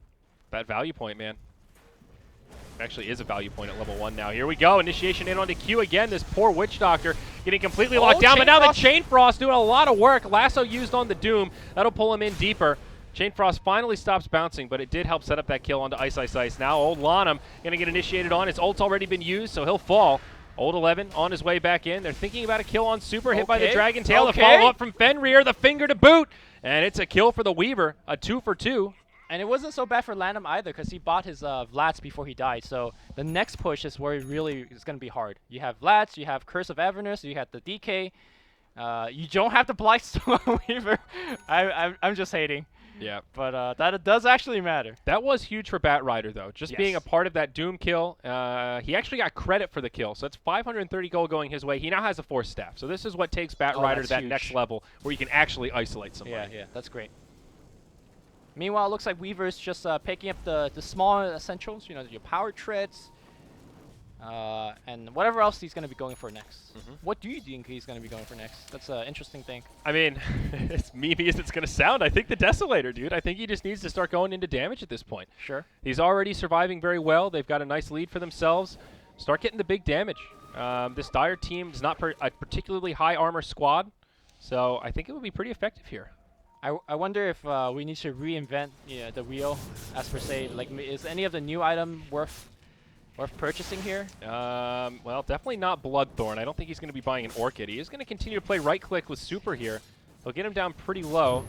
That value point, man. Actually is a value point at level 1 now. Here we go. Initiation in onto Q again. This poor Witch Doctor getting completely locked down. But now the Chain Frost doing a lot of work. Lasso used on the Doom. That'll pull him in deeper. Chain Frost finally stops bouncing, but it did help set up that kill onto Ice Ice Ice. Now old Lanham going to get initiated on. His ult's already been used, so he'll fall. Old 11 on his way back in. They're thinking about a kill on Super, hit by the Dragon Tail. The follow-up from Fenrir, the finger to boot. And it's a kill for the Weaver, a 2 for 2. And it wasn't so bad for Lanham either, because he bought his Vlads before he died. So the next push is where it really is going to be hard. You have Vlads, you have Curse of Avernus, you have the DK. You don't have the Blightstone Weaver. I'm just hating. Yeah. But that does actually matter. That was huge for Batrider, though. Just being a part of that Doom kill. He actually got credit for the kill, so that's 530 gold going his way. He now has a 4th staff. So this is what takes Batrider to that next level, where you can actually isolate somebody. Yeah, that's great. Meanwhile, it looks like Weaver's just picking up the small essentials, you know, your power treads, and whatever else he's going to be going for next. What do you think he's going to be going for next? That's an interesting thing. I mean, as memey as it's going to sound, I think the Desolator, dude. I think he just needs to start going into damage at this point. Sure. He's already surviving very well. They've got a nice lead for themselves. Start getting the big damage. This Dire team is not a particularly high armor squad, so I think it would be pretty effective here. I wonder if we need to reinvent the wheel, as per se. Like, is any of the new item worth purchasing here? Well, definitely not Bloodthorn. I don't think he's going to be buying an Orchid. He is going to continue to play right-click with Super here. He'll get him down pretty low.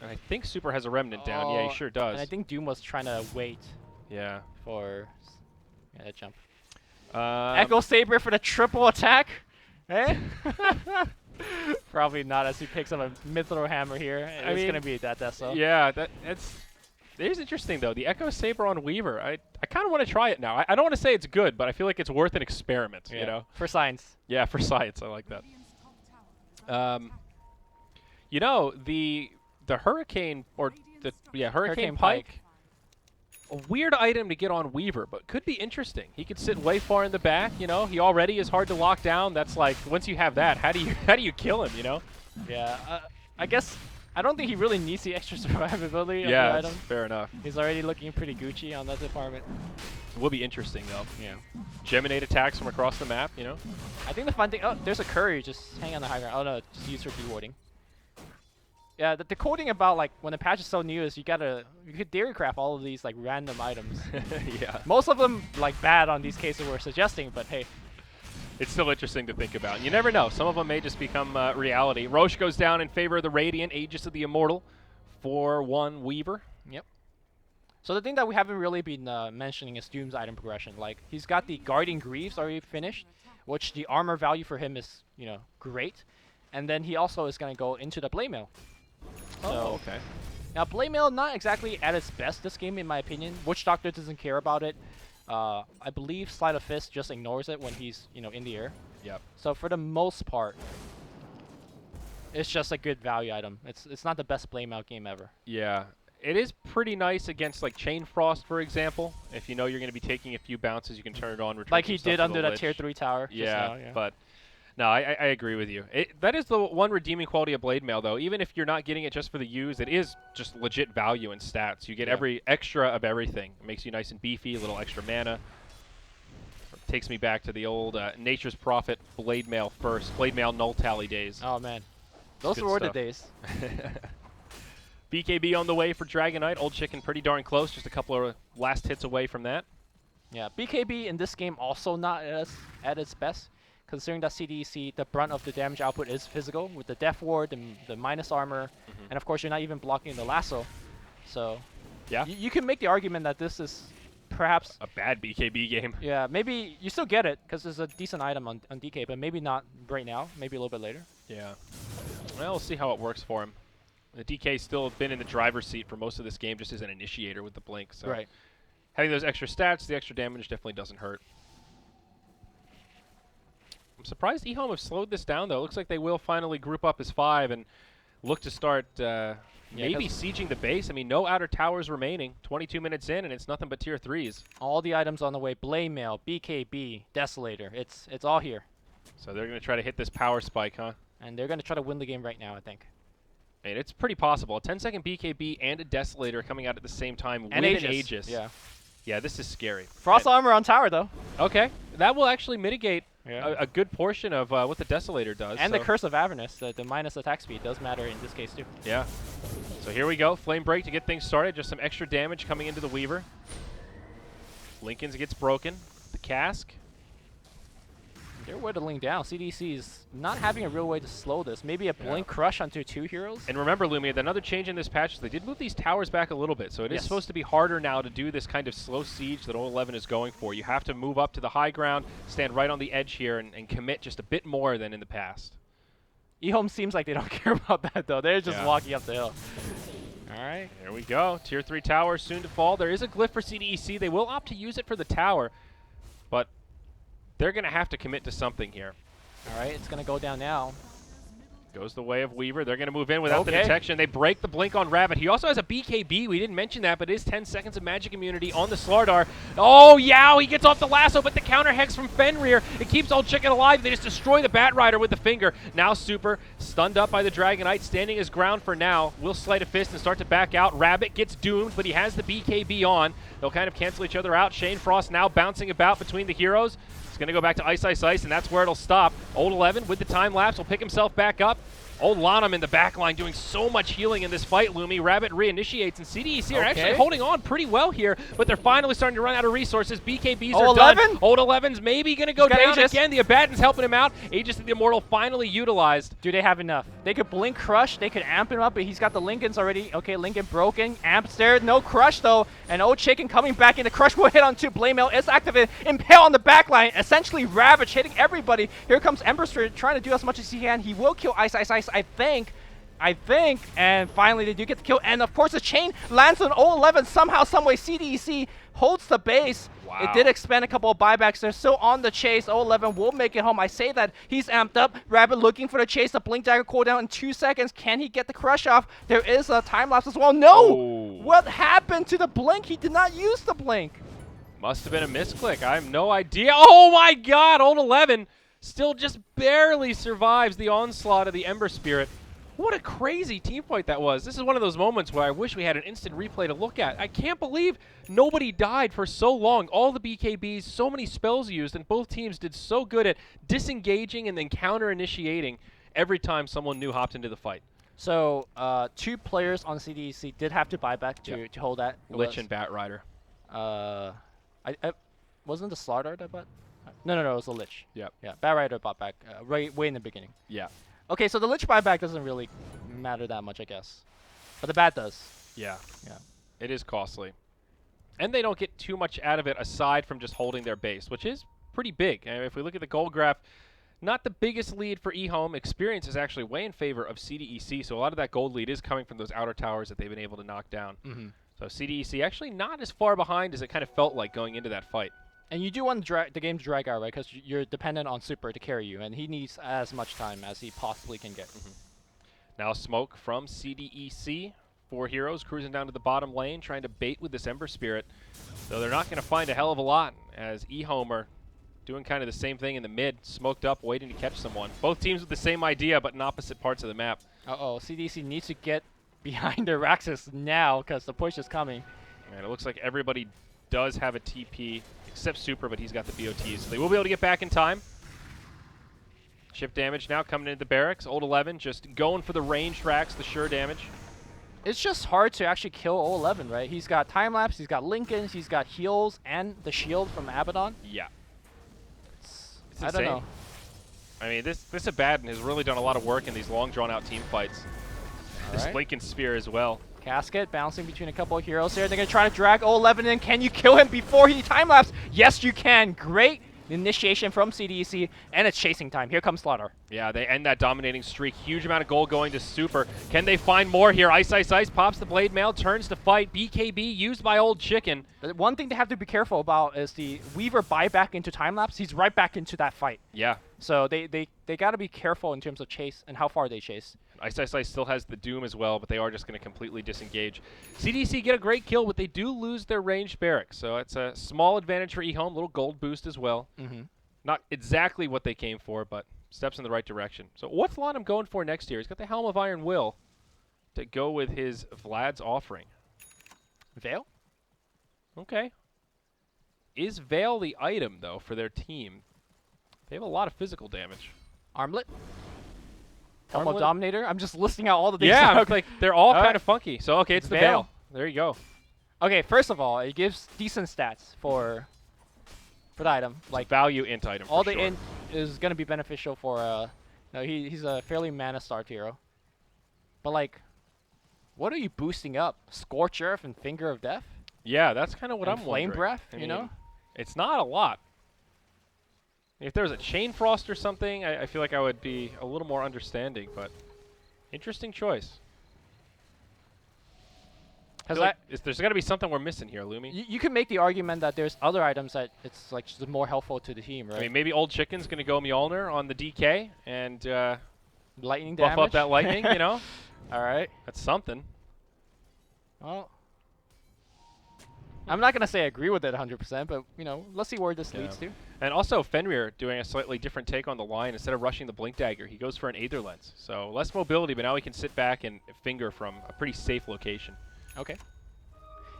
And I think Super has a Remnant down. Yeah, he sure does. And I think Doom was trying to wait for that jump. Echo Saber for the triple attack? Eh? Probably not, as he picks up a Mithril Hammer here. It's going to be that Deso. Yeah, it is interesting, though. The Echo Saber on Weaver. I kind of want to try it now. I don't want to say it's good, but I feel like it's worth an experiment, you know? For science. Yeah, for science. I like that. You know, the Hurricane, or Hurricane Pike. A weird item to get on Weaver, but could be interesting. He could sit way far in the back, you know. He already is hard to lock down. That's like, once you have that, how do you kill him, you know? Yeah, I guess I don't think he really needs the extra survivability of the item. Fair enough. He's already looking pretty Gucci on that department. It will be interesting, though. Yeah. Geminate attacks from across the map, you know? I think the fun thing... Oh, there's a Curry just hang on the high ground. Oh, no, just use for dewarding. Yeah, the cool thing about, like, when the patch is so new is you could theory craft all of these, like, random items. Yeah. Most of them, like, bad on these cases we're suggesting, but hey. It's still interesting to think about. You never know. Some of them may just become reality. Roche goes down in favor of the Radiant, Aegis of the Immortal, 4-1 Weaver. Yep. So the thing that we haven't really been mentioning is Doom's item progression. Like, he's got the Guardian Greaves already finished, which the armor value for him is, you know, great. And then he also is going to go into the Blade Mail. So, okay. Now, Blade Mail not exactly at its best this game, in my opinion. Witch Doctor doesn't care about it. I believe Sleight of Fist just ignores it when he's, you know, in the air. Yep. So for the most part, it's just a good value item. It's not the best Blade Mail game ever. Yeah. It is pretty nice against, like, Chain Frost, for example. If you know you're going to be taking a few bounces, you can turn it on. Like he did under that Tier 3 tower. Yeah, but... No, I agree with you. That is the one redeeming quality of Blade Mail, though. Even if you're not getting it just for the use, it is just legit value in stats. You get every extra of everything. It makes you nice and beefy, a little extra mana. Takes me back to the old Nature's Prophet Blade Mail first. Blade Mail null tally days. Oh, man. Those were the days. BKB on the way for Dragon Knight. Old Chicken pretty darn close. Just a couple of last hits away from that. Yeah, BKB in this game also not at its best. Considering that CDEC, the brunt of the damage output is physical, with the Death Ward and the minus armor, and of course you're not even blocking the lasso. So, yeah, you can make the argument that this is perhaps A bad BKB game. yeah, maybe you still get it because there's a decent item on DK, but maybe not right now. Maybe a little bit later. Yeah. Well, we'll see how it works for him. The DK's still been in the driver's seat for most of this game, just as an initiator with the blink. So Right. having those extra stats, the extra damage definitely doesn't hurt. I'm surprised EHOME have slowed this down, though. It looks like they will finally group up as 5 and look to start maybe sieging the base. I mean, no outer towers remaining. 22 minutes in, and it's nothing but tier 3s. All the items on the way: Blade Mail, BKB, Desolator. It's all here, So they're going to try to hit this power spike, huh? and they're gonna try to win the game right now, I think. I mean, it's pretty possible. A 10-second BKB and a Desolator coming out at the same time And with Aegis. an Aegis. Yeah. Yeah, this is scary. Frost Armor on tower though. Okay, that will actually mitigate Yeah. a good portion of what the Desolator does. And so. the Curse of Avernus, the minus attack speed does matter in this case too. Yeah. So here we go. Flame Break to get things started. Just some extra damage coming into the Weaver. Lincoln's gets broken. The Cask. They're whittling down. CDC is not having a real way to slow this. Maybe a Blink Crush onto 2 heroes. And remember, Lumi, another change in this patch is they did move these towers back a little bit. So it is supposed to be harder now to do this kind of slow siege that 011 is going for. You have to move up to the high ground, stand right on the edge here, and commit just a bit more than in the past. EHOME seems like they don't care about that though. They're just Yeah. walking up the hill. All right. Here we go. Tier 3 tower soon to fall. There is a glyph for CDEC. They will opt to use it for the tower, but they're going to have to commit to something here. All right. It's gonna go down now. Goes the way of Weaver. They're going to move in without the Okay. detection. They break the blink on Rabbit. He also has a BKB. We didn't mention that, but it is 10 seconds of magic immunity on the Slardar. Oh, Yao! He gets off the lasso, but the counter hex from Fenrir. It keeps Old Chicken alive. They just destroy the Bat Rider with the finger. Now Super, stunned up by the Dragonite, standing his ground for now. Will sleight a fist and start to back out. Rabbit gets doomed, but he has the BKB on. They'll kind of cancel each other out. Shane Frost now bouncing about between the heroes. It's going to go back to Ice, Ice, Ice, and that's where it'll stop. Old 11 with the time lapse will pick himself back up. Old Lanham in the back line doing so much healing in this fight, Lumi. Rabbit reinitiates, and CDEC are actually holding on pretty well here, but they're finally starting to run out of resources. BKBs are done. Old 11's maybe going to go down Aegis. again. The Abaddon's helping him out. Aegis the Immortal finally utilized. Do they have enough? They could Blink Crush. They could amp him up, but he's got the Lincolns already. Okay, Lincoln broken. Amp's there. No Crush, though. And Old Chicken coming back in. The Crush will hit on 2. Blade Mail is activated. Impale on the back line. Essentially Ravage hitting everybody. Here comes Ember Spirit trying to do as much as he can. He will kill Ice, Ice, Ice, I think, and finally they do get the kill, and of course the chain lands on 011 somehow, someway. CDEC holds the base. Wow. It did expend a couple of buybacks. They're still on the chase. 011 will make it home. I say that he's amped up. Rabbit looking for the chase. The Blink Dagger cooldown in 2 seconds. Can he get the Crush off? There is a time lapse as well. No! Oh. What happened to the Blink? He did not use the Blink. Must have been a misclick. I have no idea. Oh my god! Old 11 still just barely survives the onslaught of the Ember Spirit. What a crazy team fight that was. This is one of those moments where I wish we had an instant replay to look at. I can't believe nobody died for so long. All the BKBs, so many spells used, and both teams did so good at disengaging and then counter-initiating every time someone new hopped into the fight. So 2 players on CDEC did have to buy back to hold that. Lich and Bat Rider. I wasn't the Slardar that bought? No, it was the Lich. Yep. Yeah, Bat Rider bought back way in the beginning. Yeah. Okay, so the Lich buyback doesn't really matter that much, I guess. But the Bat does. Yeah. Yeah. It is costly. And they don't get too much out of it aside from just holding their base, which is pretty big. And if we look at the gold graph, not the biggest lead for EHOME. Experience is actually way in favor of CDEC, so a lot of that gold lead is coming from those outer towers that they've been able to knock down. Mm-hmm. So CDEC actually not as far behind as it kind of felt like going into that fight. And you do want the game to drag out, right? Because you're dependent on Super to carry you, and he needs as much time as he possibly can get. Mm-hmm. Now smoke from CDEC. 4 heroes cruising down to the bottom lane, trying to bait with this Ember Spirit. Though they're not going to find a hell of a lot, as EHOME are doing kind of the same thing in the mid, smoked up, waiting to catch someone. Both teams with the same idea, but in opposite parts of the map. Uh-oh, CDC needs to get behind their Raxus now, because the push is coming. And it looks like everybody does have a TP, except Super, but he's got the BOTs. So they will be able to get back in time. Chip damage now coming into the barracks. Old 11 just going for the range tracks, the sure damage. It's just hard to actually kill 011, right? He's got time lapse, he's got Lincolns, he's got heals, and the shield from Abaddon. Yeah. It's I don't know. I mean, this Abaddon has really done a lot of work in these long, drawn-out team fights. this right. Lincoln Sphere as well. Casket bouncing between a couple of heroes here. They're going to try to drag 011 in. Can you kill him before he time-lapse? Yes, you can. Great initiation from CDEC, and it's chasing time. Here comes Slaughter. Yeah, they end that dominating streak. Huge amount of gold going to Super. Can they find more here? Ice, Ice, Ice pops the blade mail, turns to fight. BKB used by Old Chicken. The one thing they have to be careful about is the Weaver buyback into time-lapse. He's right back into that fight. Yeah. So they got to be careful in terms of chase and how far they chase. Ice, Ice, Ice still has the Doom as well, but they are just going to completely disengage. CDC get a great kill, but they do lose their ranged barracks. So it's a small advantage for EHOME, little gold boost as well. Not exactly what they came for, but steps in the right direction. So what's Lonham going for next year? He's got the Helm of Iron Will to go with his Vlad's Offering. Veil? Okay. Is Veil the item, though, for their team? They have a lot of physical damage. Armlet? Helm of Armlet? Dominator? I'm just listing out all the things. Yeah, it's like they're all kind Alright. of funky. So, okay, it's the Veil. Veil. There you go. Okay, first of all, it gives decent stats for the item. Like value int item. all for the sure. int is gonna be beneficial for no, he's a fairly mana starved hero. But like, what are you boosting up? Scorch Earth and Finger of Death? Yeah, that's kind of what And I'm Flame wondering. Breath, I you mean, know? it's not a lot. If there was a Chain Frost or something, I feel like I would be a little more understanding, but interesting choice. Because There's got to be something we're missing here, Lumi. you can make the argument that there's other items that it's like just more helpful to the team, right? I mean, maybe Old Chicken's going to go Mjolnir on the DK and Lightning buff damage. up that lightning, you know? All right. That's something. Well, I'm not gonna say I agree with it 100%, but you know, let's see where this leads to. And also Fenrir doing a slightly different take on the line. Instead of rushing the Blink Dagger, he goes for an Aether Lens. So less mobility, but now he can sit back and finger from a pretty safe location. Okay.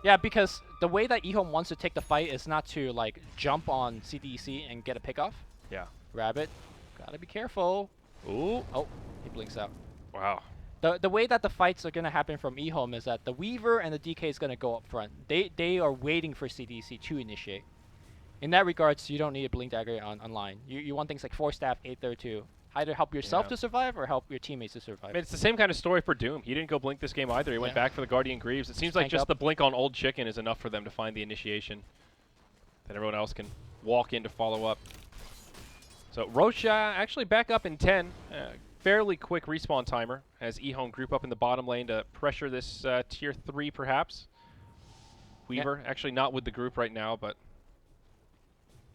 Yeah, because the way that EHOME wants to take the fight is not to like jump on CDEC and get a pick off. Yeah. Rabbit, gotta be careful. Ooh. Oh, he blinks out. Wow. The way that the fights are gonna happen from EHOME is that the Weaver and the DK is gonna go up front. They are waiting for CDC to initiate. In that regards, you don't need a Blink Dagger on line. You want things like Force Staff, Aether to either help yourself to survive or help your teammates to survive. I mean, it's the same kind of story for Doom. He didn't go Blink this game either. He went back for the Guardian Greaves. It seems like tank just up. the Blink on Old Chicken is enough for them to find the initiation. Then everyone else can walk in to follow up. So Roche actually back up in 10. Fairly quick respawn timer as EHOME group up in the bottom lane to pressure this tier 3 perhaps. Weaver actually not with the group right now, but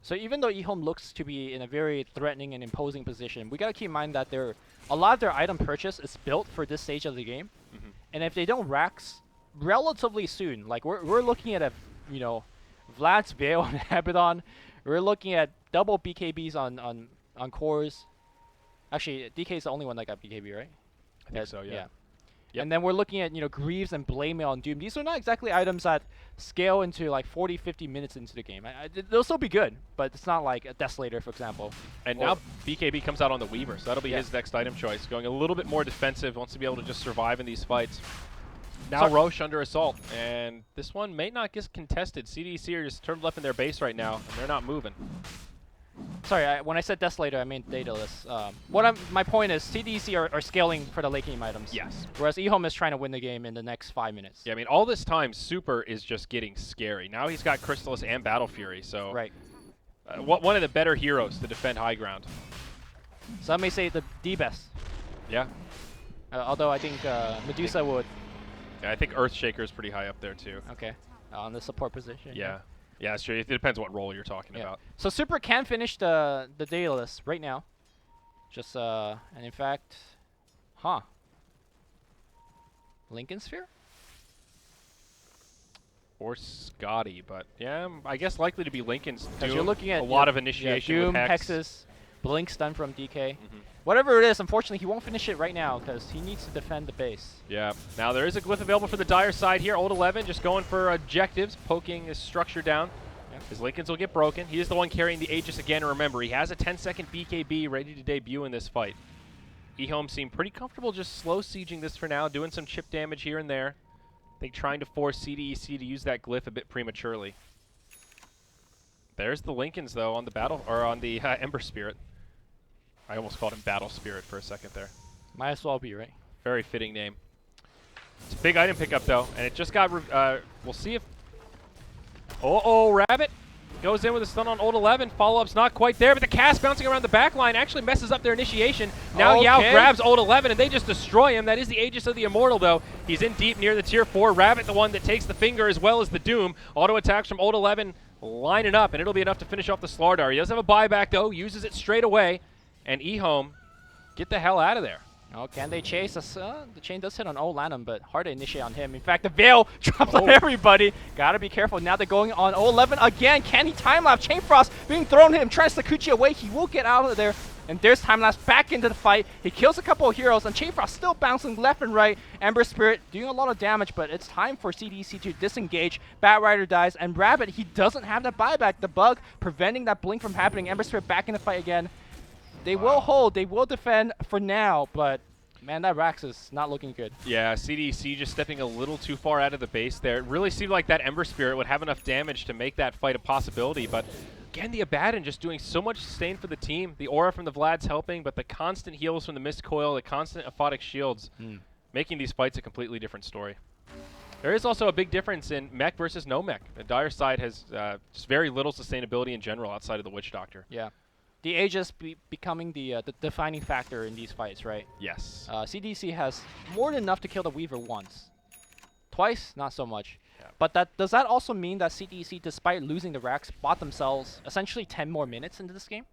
So even though EHOME looks to be in a very threatening and imposing position, we gotta keep in mind that a lot of their item purchase is built for this stage of the game. And if they don't racks relatively soon, like we're looking at a, you know, Vlad's Veil on Abaddon, we're looking at double BKBs on cores. Actually, DK is the only one that got BKB, right? I think so, yeah. Yep. And then we're looking at, you know, Greaves and Blade Mail and Doom. These are not exactly items that scale into like 40, 50 minutes into the game. They'll still be good, but it's not like a Desolator, for example. And now BKB comes out on the Weaver, so that'll be his next item choice. Going a little bit more defensive, wants to be able to just survive in these fights. Now Roche under assault, and this one may not get contested. CDC are just turned left in their base right now, and they're not moving. Sorry, when I said Desolator, I meant Daedalus. My point is CDC are scaling for the late game items. Yes. Whereas EHOME is trying to win the game in the next 5 minutes. Yeah, I mean, all this time, Super is just getting scary. Now he's got Crystallis and Battle Fury, so Right. One of the better heroes to defend high ground. Some may say the best. Yeah. Although I think Medusa would. Yeah, I think Earthshaker is pretty high up there too. Okay. On the support position. Yeah. Yeah, that's true. It depends what role you're talking about. So Super can finish the Daedalus right now. Just and in fact, Lincoln Sphere? Or Scotty, but yeah, I guess likely to be Lincoln's. Because you're looking at a lot of initiation Doom, with Hex. Hexes, Blink stun from DK. Whatever it is, unfortunately, he won't finish it right now because he needs to defend the base. Yeah. Now there is a glyph available for the Dire side here. Old 11 just going for objectives, poking his structure down. His Lincolns will get broken. He is the one carrying the Aegis again. And remember, he has a 10-second BKB ready to debut in this fight. EHOME seemed pretty comfortable just slow sieging this for now, doing some chip damage here and there. I think trying to force CDEC to use that glyph a bit prematurely. There's the Lincolns though on the battle or on the Ember Spirit. I almost called him Battle Spirit for a second there. Might as well be, right? Very fitting name. It's a big item pickup, though, and it just got... we'll see if... Uh-oh, Rabbit goes in with a stun on Old 11. Follow-up's not quite there, but the cast bouncing around the back line actually messes up their initiation. Now Yao grabs Old 11, and they just destroy him. That is the Aegis of the Immortal, though. He's in deep near the tier 4. Rabbit, the one that takes the finger as well as the Doom. Auto attacks from Old 11 lining up, and it'll be enough to finish off the Slardar. He does have a buyback, though, uses it straight away, and EHOME, get the hell out of there. Oh, can they chase us? The chain does hit on Old Lanham, but hard to initiate on him. In fact, the Veil drops on everybody. Gotta be careful. Now they're going on Old 11 again. Can he time-lapse? Chain Frost being thrown at him, trying to Sakuchi away. He will get out of there. And there's time-lapse back into the fight. He kills a couple of heroes, and Chain Frost still bouncing left and right. Ember Spirit doing a lot of damage, but it's time for CDEC to disengage. Bat Rider dies, and Rabbit, he doesn't have that buyback. The bug preventing that blink from happening. Ember Spirit back in the fight again. They will hold, they will defend for now, but man, that Rax is not looking good. Yeah, CDEC just stepping a little too far out of the base there. It really seemed like that Ember Spirit would have enough damage to make that fight a possibility, but again, the Abaddon just doing so much sustain for the team. The aura from the Vlad's helping, but the constant heals from the Mist Coil, the constant aphotic shields, making these fights a completely different story. There is also a big difference in mech versus no mech. The Dire side has just very little sustainability in general outside of the Witch Doctor. Yeah. The Aegis becoming the defining factor in these fights, right? Yes. CDC has more than enough to kill the Weaver once. Twice, not so much. Yeah. But does that also mean that CDC, despite losing the Rax, bought themselves essentially 10 more minutes into this game?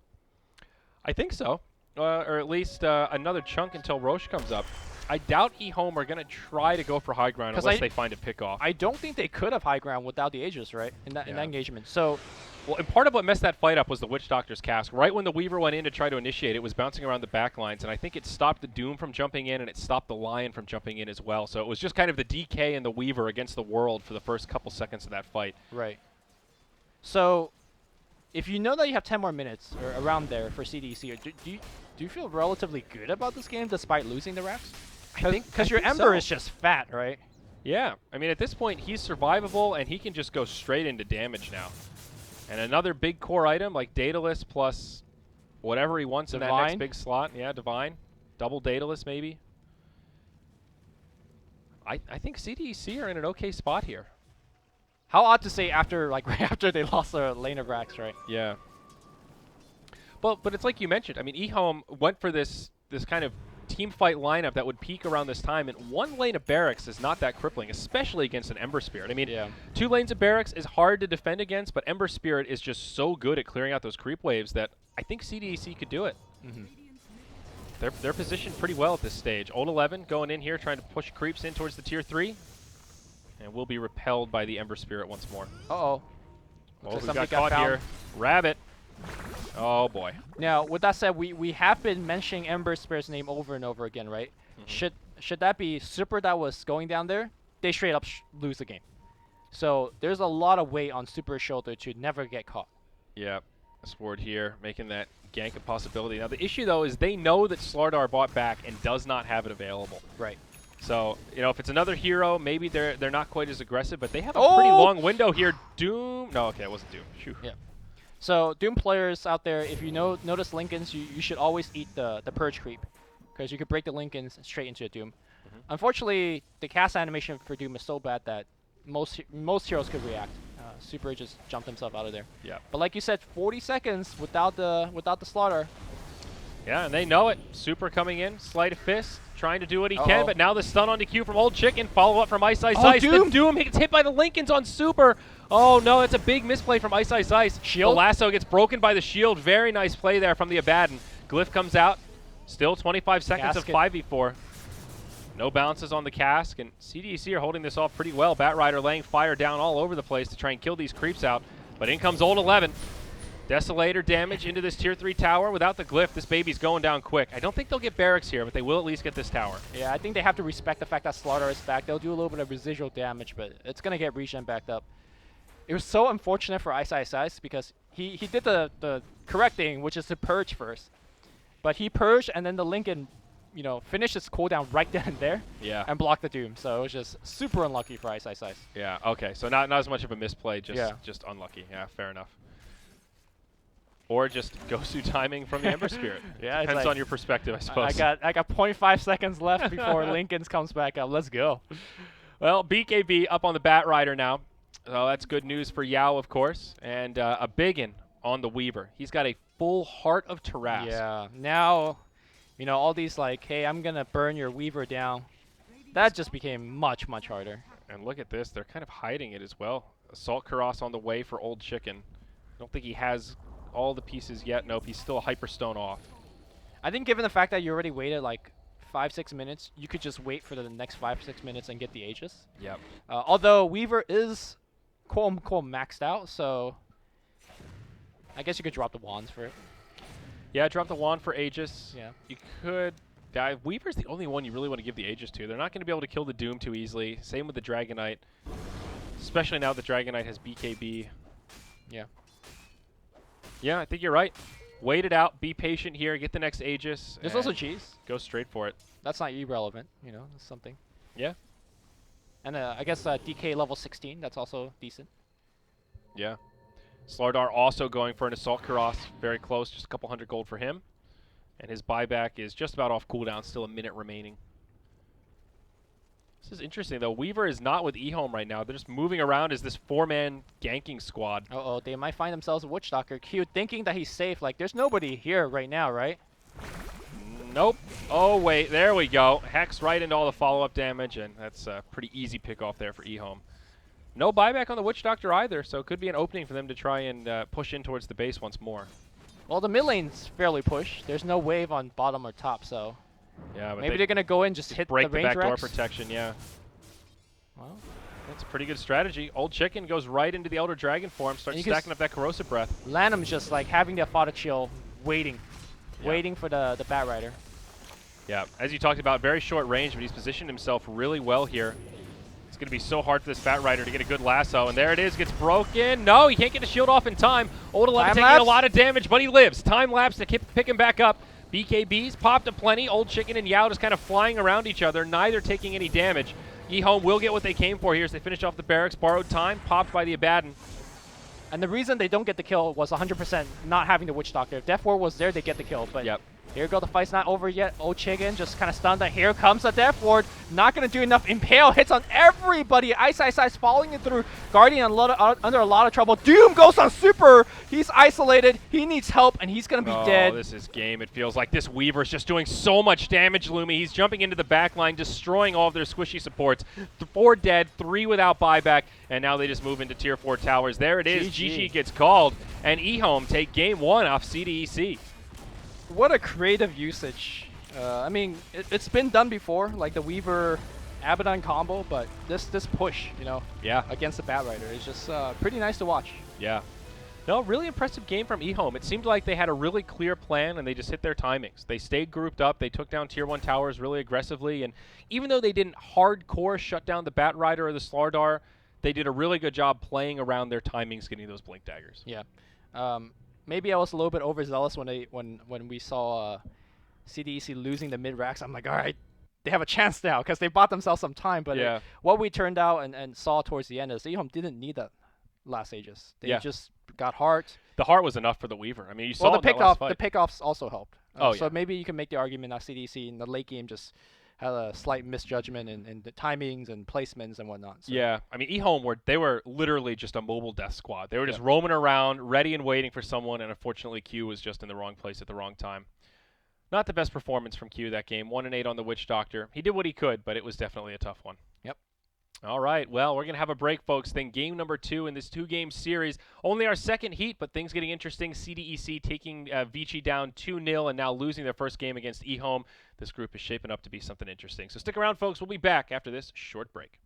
I think so. Or at least another chunk until Roche comes up. I doubt EHOME are going to try to go for high ground unless they find a pick-off. I don't think they could have high ground without the Aegis, right? In that engagement. So, well, and part of what messed that fight up was the Witch Doctor's cask. Right when the Weaver went in to try to initiate, it was bouncing around the back lines, and I think it stopped the Doom from jumping in, and it stopped the Lion from jumping in as well. So it was just kind of the DK and the Weaver against the world for the first couple seconds of that fight. Right. So, if you know that you have 10 more minutes or around there for CDC, do you feel relatively good about this game despite losing the Rax? Because your Ember is just fat, right? Yeah. I mean, at this point, he's survivable, and he can just go straight into damage now. And another big core item like Daedalus plus whatever he wants in that next big slot. Yeah, Divine. Double Daedalus, maybe. I think CDEC are in an okay spot here. How odd to say after, like, right after they lost their lane of Rax, right? Yeah. But it's like you mentioned. I mean, EHOME went for this kind of team fight lineup that would peak around this time, and one lane of barracks is not that crippling, especially against an Ember Spirit. I mean, 2 lanes of barracks is hard to defend against, but Ember Spirit is just so good at clearing out those creep waves that I think CDEC could do it. They're positioned pretty well at this stage. Old 11 going in here, trying to push creeps in towards the tier 3, and will be repelled by the Ember Spirit once more. Uh-oh. Oh, who got caught here? Rabbit. Oh, boy. Now, with that said, we have been mentioning Ember Spirit's name over and over again, right? Should that be Super that was going down there, they straight up lose the game. So there's a lot of weight on Super's shoulder to never get caught. Yeah, Sword here, making that gank a possibility. Now, the issue, though, is they know that Slardar bought back and does not have it available. Right. So, you know, if it's another hero, maybe they're not quite as aggressive, but they have a pretty long window here. Doom. No, okay, it wasn't Doom. Phew. Yeah. So Doom players out there, if you notice Lincolns, you should always eat the Purge creep, because you could break the Lincolns straight into a Doom. Unfortunately, the cast animation for Doom is so bad that most heroes could react. Super just jumped himself out of there. Yeah. But like you said, 40 seconds without the Slaughter. Yeah, and they know it. Super coming in, sleight of fist, trying to do what he can, but now the stun on DQ from Old Chicken, follow up from Ice Ice Ice. Doom. The Doom gets hit by the Lincolns on Super. Oh no, it's a big misplay from Ice Ice Ice. Shield. The lasso gets broken by the shield. Very nice play there from the Abaddon. Glyph comes out. Still 25 seconds of 5v4. No bounces on the cask, and CDEC are holding this off pretty well. Bat Rider laying fire down all over the place to try and kill these creeps out. But in comes Old 11. Desolator damage into this tier 3 tower. Without the Glyph, this baby's going down quick. I don't think they'll get barracks here, but they will at least get this tower. Yeah, I think they have to respect the fact that Slaughter is back. They'll do a little bit of residual damage, but it's going to get regen backed up. It was so unfortunate for Ice Ice Ice because he did the correct thing, which is to purge first. But he purged, and then the Lincoln, you know, finished his cooldown right then and there. Yeah. And blocked the Doom. So it was just super unlucky for Ice Ice Ice. Yeah, okay. So not as much of a misplay, just unlucky. Yeah, fair enough. Or just Gosu timing from the Ember Spirit. Yeah, it's Depends like, on your perspective, I suppose. I got 0.5 seconds left before Lincoln's comes back up. Let's go. Well, BKB up on the Bat Rider now. So that's good news for Yao, of course. And a biggin on the Weaver. He's got a full Heart of Tarrasque. Yeah. Now, you know, all these like, hey, I'm going to burn your Weaver down. That just became much, much harder. And look at this. They're kind of hiding it as well. Assault Karas on the way for Old Chicken. I don't think he has all the pieces yet. Nope, he's still a Hyperstone off. I think given the fact that you already waited like 5-6 minutes, you could just wait for the next 5-6 minutes and get the Aegis. Yep. Although Weaver is quote-unquote maxed out, so I guess you could drop the wands for it. Yeah, drop the wand for Aegis. Yeah. You could dive. Weaver's the only one you really want to give the Aegis to. They're not going to be able to kill the Doom too easily. Same with the Dragonite. Especially now that Dragonite has BKB. Yeah. Yeah, I think you're right. Wait it out. Be patient here. Get the next Aegis. There's also cheese. Go straight for it. That's not irrelevant, you know, it's something. Yeah. And I guess DK level 16, that's also decent. Yeah. Slardar also going for an Assault Karas. Very close. Just a couple hundred gold for him. And his buyback is just about off cooldown. Still a minute remaining. This is interesting, though. Weaver is not with EHOME right now. They're just moving around as this 4-man ganking squad. Uh-oh, they might find themselves a Witchstalker. Q thinking that he's safe. Like, there's nobody here right now, right? Nope. Oh, wait. There we go. Hex right into all the follow-up damage, and that's a pretty easy pick-off there for EHOME. No buyback on the Witch Doctor either, so it could be an opening for them to try and push in towards the base once more. Well, the mid lane's fairly pushed. There's no wave on bottom or top, so Yeah, but maybe they're going to go in, just hit break the the range backdoor Rex. protection, yeah. Well, That's a pretty good strategy. Old Chicken goes right into the Elder Dragon form, starts And you can stacking up that Corrosive Breath. Lanham's just like having the Aphotic Shield, waiting for the Bat Rider. Yeah, as you talked about, very short range, but he's positioned himself really well here. It's going to be so hard for this Bat Rider to get a good lasso, and there it is, gets broken. No, he can't get the shield off in time. Old 11 taking a lot of damage, but he lives. Time lapse to pick him back up. BKB's popped aplenty. Old Chicken and Yao just kind of flying around each other, neither taking any damage. EHOME will get what they came for here as they finish off the barracks. Borrowed time, popped by the Abaddon. And the reason they don't get the kill was 100% not having the Witch Doctor. If Death Ward was there, they get the kill. But Yep. Here we go, the fight's not over yet. Old Chicken just kind of stunned. And here comes the Death Ward. Not going to do enough. Impale hits on everybody. Ice following it through. Guardian under a lot of trouble. Doom goes on Super. He's isolated. He needs help, and he's going to be dead. This is game. It feels like this Weaver's just doing so much damage, Lumi. He's jumping into the back line, destroying all of their squishy supports. 4 dead, 3 without buyback, and now they just move into Tier 4 towers. There it is. GG gets called, and EHOME take Game 1 off CDEC. What a creative usage. I mean, it's been done before, like the Weaver Abaddon combo, but this push, you know, against the Bat Rider is just pretty nice to watch. Yeah. No, really impressive game from EHOME. It seemed like they had a really clear plan, and they just hit their timings. They stayed grouped up. They took down Tier 1 towers really aggressively, and even though they didn't hardcore shut down the Bat Rider or the Slardar, they did a really good job playing around their timings, getting those Blink Daggers. Yeah. Maybe I was a little bit overzealous when we saw CDEC losing the mid racks. I'm like, all right, they have a chance now because they bought themselves some time. But what we turned out and saw towards the end is EHOME didn't need that last Aegis. They just got heart. The heart was enough for the Weaver. I mean, you saw the it in that last fight. The pickoffs also helped. Oh, so maybe you can make the argument that CDEC in the late game just had a slight misjudgment in the timings and placements and whatnot. So. Yeah, I mean, EHOME they were literally just a mobile death squad. They were just roaming around, ready and waiting for someone, and unfortunately Q was just in the wrong place at the wrong time. Not the best performance from Q that game. 1-8 on the Witch Doctor. He did what he could, but it was definitely a tough one. Yep. All right, well, we're going to have a break, folks. Then game number 2 in this 2-game series. Only our second heat, but things getting interesting. CDEC taking Vici down 2-0 and now losing their first game against EHOME. This group is shaping up to be something interesting. So stick around, folks. We'll be back after this short break.